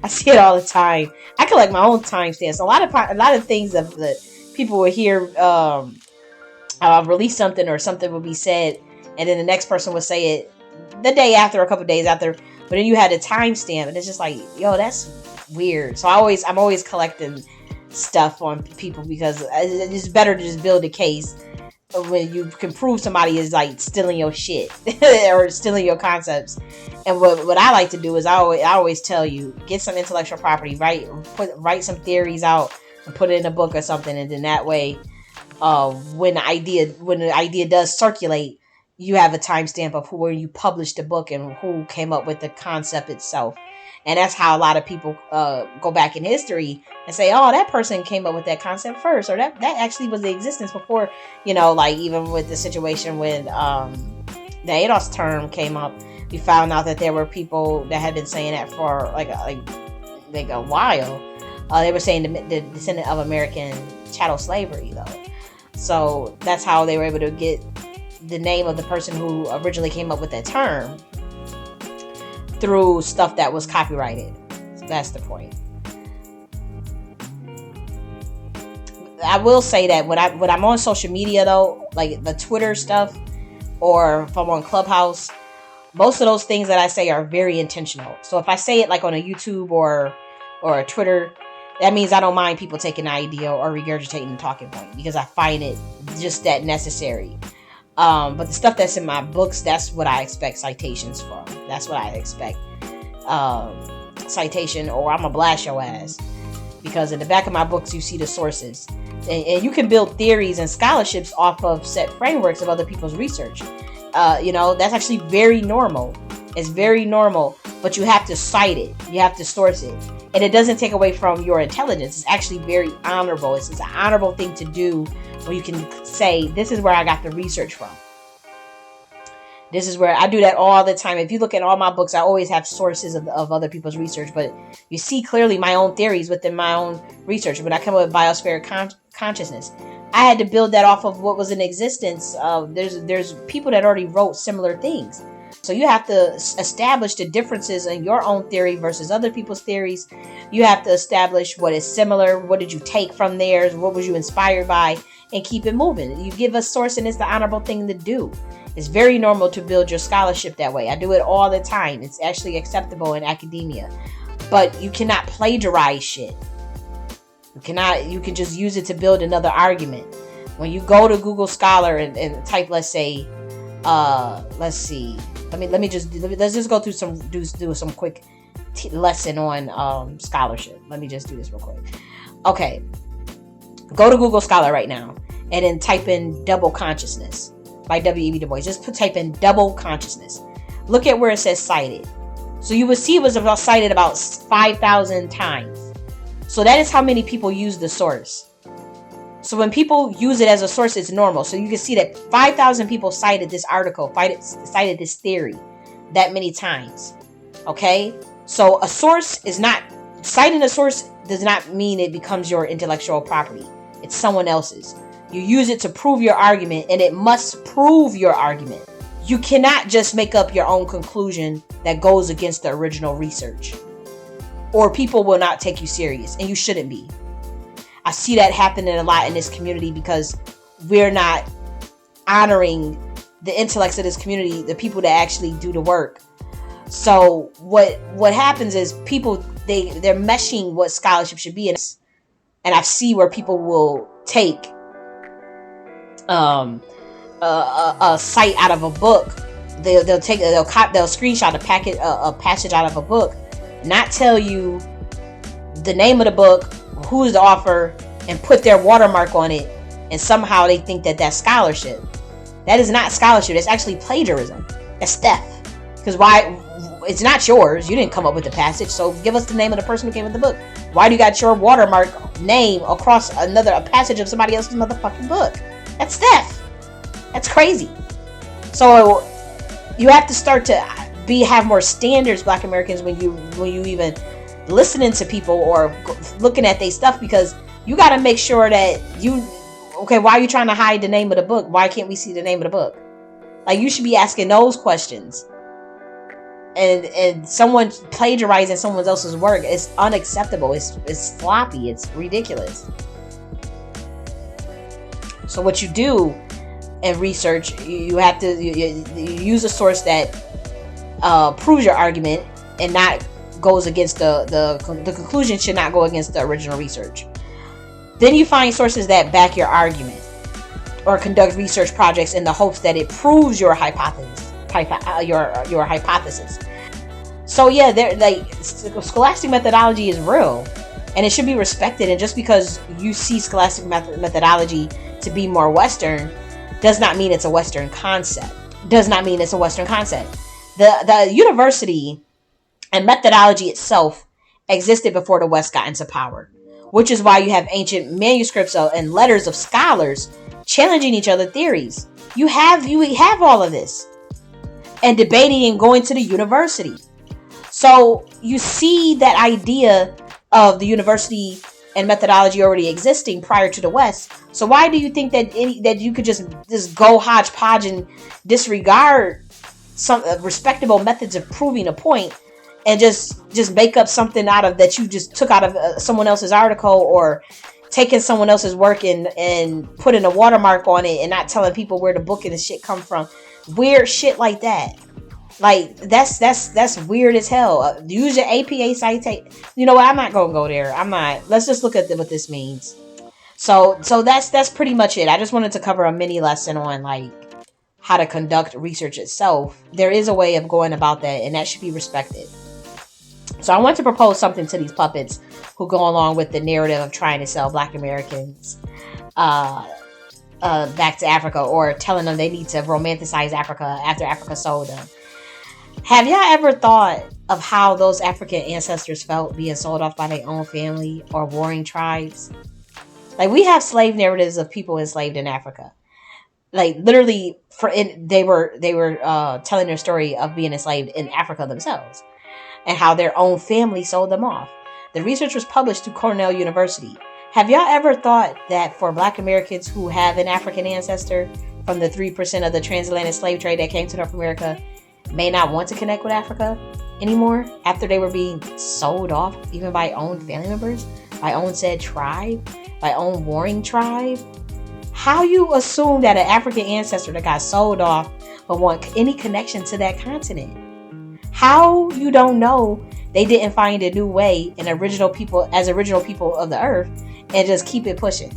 Speaker 1: I see it all the time. I collect my own timestamps. A lot of things that people will hear. I'll release something or something will be said, and then the next person will say it the day after, a couple of days after. But then you had a timestamp, and it's just like, yo, that's weird. So I'm always collecting stuff on people, because it's better to just build a case when you can prove somebody is like stealing your shit or stealing your concepts. And what I like to do is I always tell you, get some intellectual property, write some theories out and put it in a book or something, and then that way when the idea does circulate, you have a timestamp of where you published the book and who came up with the concept itself. And that's how a lot of people go back in history and say, oh, that person came up with that concept first, or that actually was the existence before, like even with the situation when the ADOS term came up, we found out that there were people that had been saying that for like a while. They were saying the descendant of American chattel slavery, though. So that's how they were able to get the name of the person who originally came up with that term, through stuff that was copyrighted. So that's the point. I will say that when I'm on social media, though, like the Twitter stuff, or if I'm on Clubhouse, most of those things that I say are very intentional. So if I say it like on a YouTube or a Twitter, that means I don't mind people taking the idea or regurgitating the talking point, because I find it just that necessary. But the stuff that's in my books, that's what I expect citations from. That's what I expect. Citation, or I'm gonna blast your ass. Because in the back of my books, you see the sources. And you can build theories and scholarships off of set frameworks of other people's research. That's actually very normal. It's very normal, but you have to cite it. You have to source it. And it doesn't take away from your intelligence. It's actually very honorable. It's an honorable thing to do, where you can say, this is where I got the research from. This is where I do that all the time. If you look at all my books, I always have sources of other people's research, but you see clearly my own theories within my own research. When I come up with biospheric consciousness, I had to build that off of what was in existence. There's people that already wrote similar things. So you have to establish the differences in your own theory versus other people's theories. You have to establish what is similar. What did you take from theirs? What was you inspired by? And keep it moving. You give a source, and it's the honorable thing to do. It's very normal to build your scholarship that way. I do it all the time. It's actually acceptable in academia. But you cannot plagiarize shit. You can just use it to build another argument. When you go to Google Scholar and type, let's say, let's just go through do some quick lesson on scholarship. Let me just do this real quick. Okay. Go to Google Scholar right now and then type in double consciousness by W.E.B. Du Bois. Just type in double consciousness. Look at where it says cited. So you will see it was cited about 5,000 times. So that is how many people use the source. So when people use it as a source, it's normal. So you can see that 5,000 people cited this article, cited this theory that many times. Okay? So a source is not, citing a source does not mean it becomes your intellectual property. It's someone else's. You use it to prove your argument, and it must prove your argument. You cannot just make up your own conclusion that goes against the original research, or people will not take you serious, and you shouldn't be. I see that happening a lot in this community because we're not honoring the intellects of this community, the people that actually do the work. So what happens is people, they're meshing what scholarship should be, and I see where people will take a site out of a book. They'll screenshot a passage out of a book, not tell you the name of the book, who is the author, and put their watermark on it, and somehow they think that that's scholarship. That is not scholarship. That's actually plagiarism. That's theft. Because why? It's not yours. You didn't come up with the passage, so give us the name of the person who came with the book. Why do you got your watermark name across a passage of somebody else's motherfucking book? That's theft. That's crazy. So you have to start to have more standards, Black Americans, when you even listening to people or looking at their stuff, because you got to make sure that why are you trying to hide the name of the book? Why can't we see the name of the book? Like, you should be asking those questions. And someone plagiarizing someone else's work is unacceptable. It's sloppy. It's ridiculous. So what you do in research, you have to you use a source that proves your argument and not goes against the conclusion should not go against the original research. Then you find sources that back your argument, or conduct research projects in the hopes that it proves your hypothesis. Your hypothesis. So yeah, scholastic methodology is real, and it should be respected. And just because you see scholastic methodology to be more Western does not mean it's a Western concept. The university and methodology itself existed before the West got into power, which is why you have ancient manuscripts and letters of scholars challenging each other's theories. You have all of this, and debating and going to the university. So you see that idea of the university and methodology already existing prior to the West. So why do you think that you could just go hodgepodge and disregard some respectable methods of proving a point, and just make up something out of that you just took out of someone else's article, or taking someone else's work and putting a watermark on it and not telling people where the book and the shit come from? Weird shit like that. Like, that's weird as hell. Use your APA citation. You know what? I'm not gonna go there. Let's just look at what this means. So that's pretty much it. I just wanted to cover a mini lesson on like how to conduct research itself. There is a way of going about that, and that should be respected. So I want to propose something to these puppets who go along with the narrative of trying to sell Black Americans back to Africa, or telling them they need to romanticize Africa after Africa sold them. Have y'all ever thought of how those African ancestors felt being sold off by their own family or warring tribes? Like, we have slave narratives of people enslaved in Africa. Like, literally, they were telling their story of being enslaved in Africa themselves, and how their own family sold them off. The research was published through Cornell University. Have y'all ever thought that for Black Americans who have an African ancestor from the 3% of the transatlantic slave trade that came to North America, may not want to connect with Africa anymore after they were being sold off, even by own family members, by own said tribe, by own warring tribe. How you assume that an African ancestor that got sold off but want any connection to that continent? How you don't know they didn't find a new way in original people of the earth and just keep it pushing?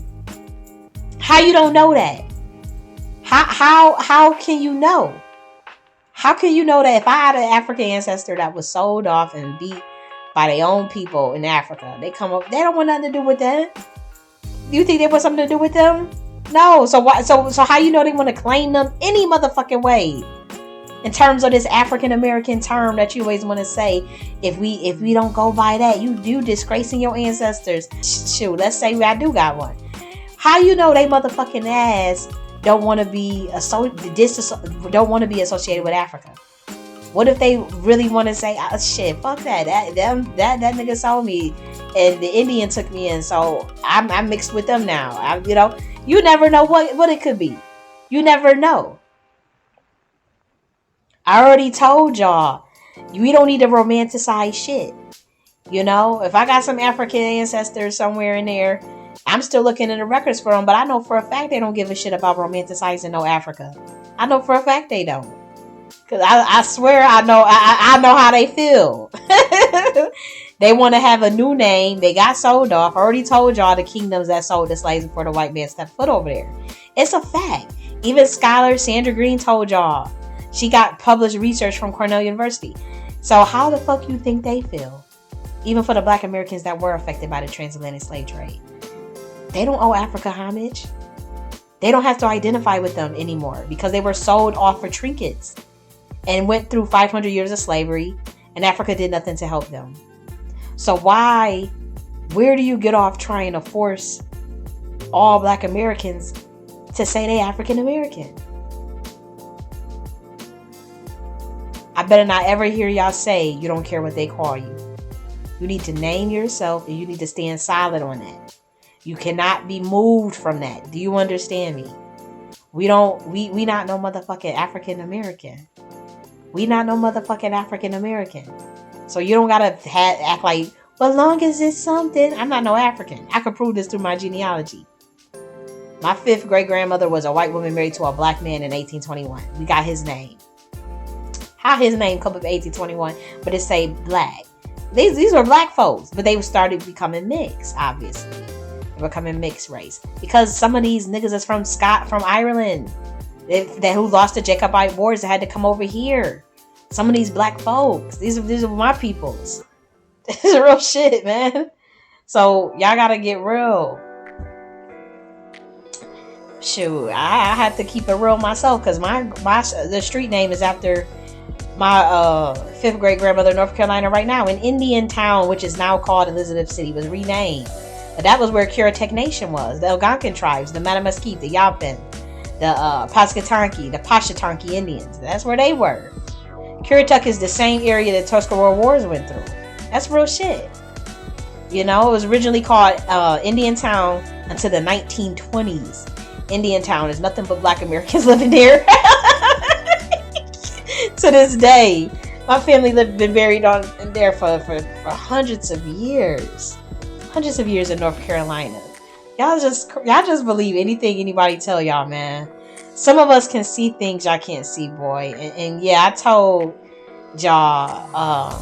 Speaker 1: How you don't know that? How can you know? How can you know that if I had an African ancestor that was sold off and beat by their own people in Africa, they come up, they don't want nothing to do with that? Do you think they want something to do with them? No. So why? So how you know they want to claim them any motherfucking way? In terms of this African American term that you always want to say, if we don't go by that, you disgracing your ancestors. Shoot, let's say I do got one. How you know they motherfucking ass don't want to be associated with Africa? What if they really want to say, oh, shit, fuck that nigga sold me and the Indian took me in, so I'm mixed with them now. You never know what it could be. You never know. I already told y'all, we don't need to romanticize shit. If I got some African ancestors somewhere in there, I'm still looking in the records for them, but I know for a fact they don't give a shit about romanticizing no Africa. I know for a fact they don't. Because I swear I know how they feel. They want to have a new name. They got sold off. I already told y'all the kingdoms that sold the slaves before the white man stepped foot over there. It's a fact. Even scholar Sandra Green told y'all. She got published research from Cornell University. So how the fuck you think they feel? Even for the Black Americans that were affected by the transatlantic slave trade. They don't owe Africa homage. They don't have to identify with them anymore because they were sold off for trinkets and went through 500 years of slavery, and Africa did nothing to help them. So where do you get off trying to force all Black Americans to say they African American? I better not ever hear y'all say you don't care what they call you. You need to name yourself and you need to stand solid on that. You cannot be moved from that. Do you understand me? We not no motherfucking African American. We not no motherfucking African American. So you don't gotta act like, well, long as it's something. I'm not no African. I could prove this through my genealogy. My 5th great grandmother was a white woman married to a black man in 1821. We got his name. How his name come up in 1821, but it say Blaque. These were black folks, but they started becoming mixed, obviously. They were becoming mixed race. Because some of these niggas is from Ireland. Who lost the Jacobite Wars that had to come over here. Some of these black folks. These are my peoples. This is real shit, man. So y'all gotta get real. Shoot, I have to keep it real myself because the street name is after my 5th great grandmother in North Carolina right now. In Indian Town, which is now called Elizabeth City, was renamed. But that was where Currituck Nation was. The Algonquin tribes, the Mattamuskeet, the Yaupin, the Pascatonki, the Pashatonki Indians. That's where they were. Currituck is the same area that Tuscarora Wars went through. That's real shit. It was originally called Indian Town until the 1920s. Indian Town is nothing but Black Americans living there. To this day, my family been buried in there for hundreds of years in North Carolina. Y'all just believe anything anybody tell y'all, man. Some of us can see things y'all can't see, boy. And yeah, I told y'all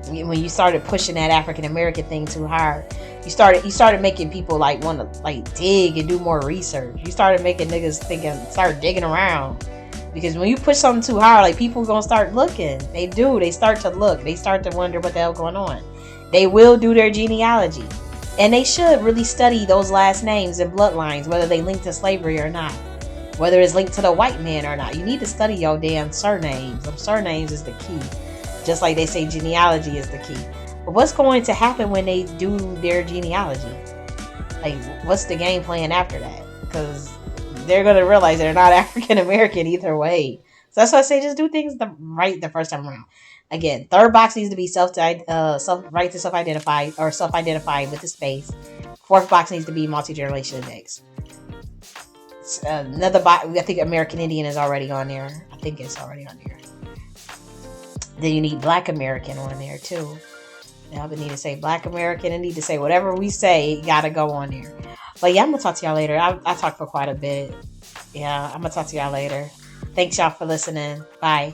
Speaker 1: when you started pushing that African American thing too hard, you started making people want to dig and do more research. You started making niggas start digging around. Because when you push something too hard, people gonna start looking. They do. They start to look. They start to wonder what the hell going on. They will do their genealogy. And they should really study those last names and bloodlines, whether they link to slavery or not. Whether it's linked to the white man or not. You need to study your damn surnames. Them surnames is the key. Just like they say genealogy is the key. But what's going to happen when they do their genealogy? What's the game plan after that? Because they're going to realize they're not African American either way. So that's why I say just do things right the first time around. Again, 3rd box needs to be right to self-identify or self-identify with the space. 4th box needs to be multi-generational index. Another, I think American Indian is already on there. I think it's already on there. Then you need Black American on there too. Now we need to say Black American and need to say whatever we say, it gotta go on there. But yeah, I'm gonna talk to y'all later. I talked for quite a bit. Yeah, I'm gonna talk to y'all later. Thanks y'all for listening. Bye.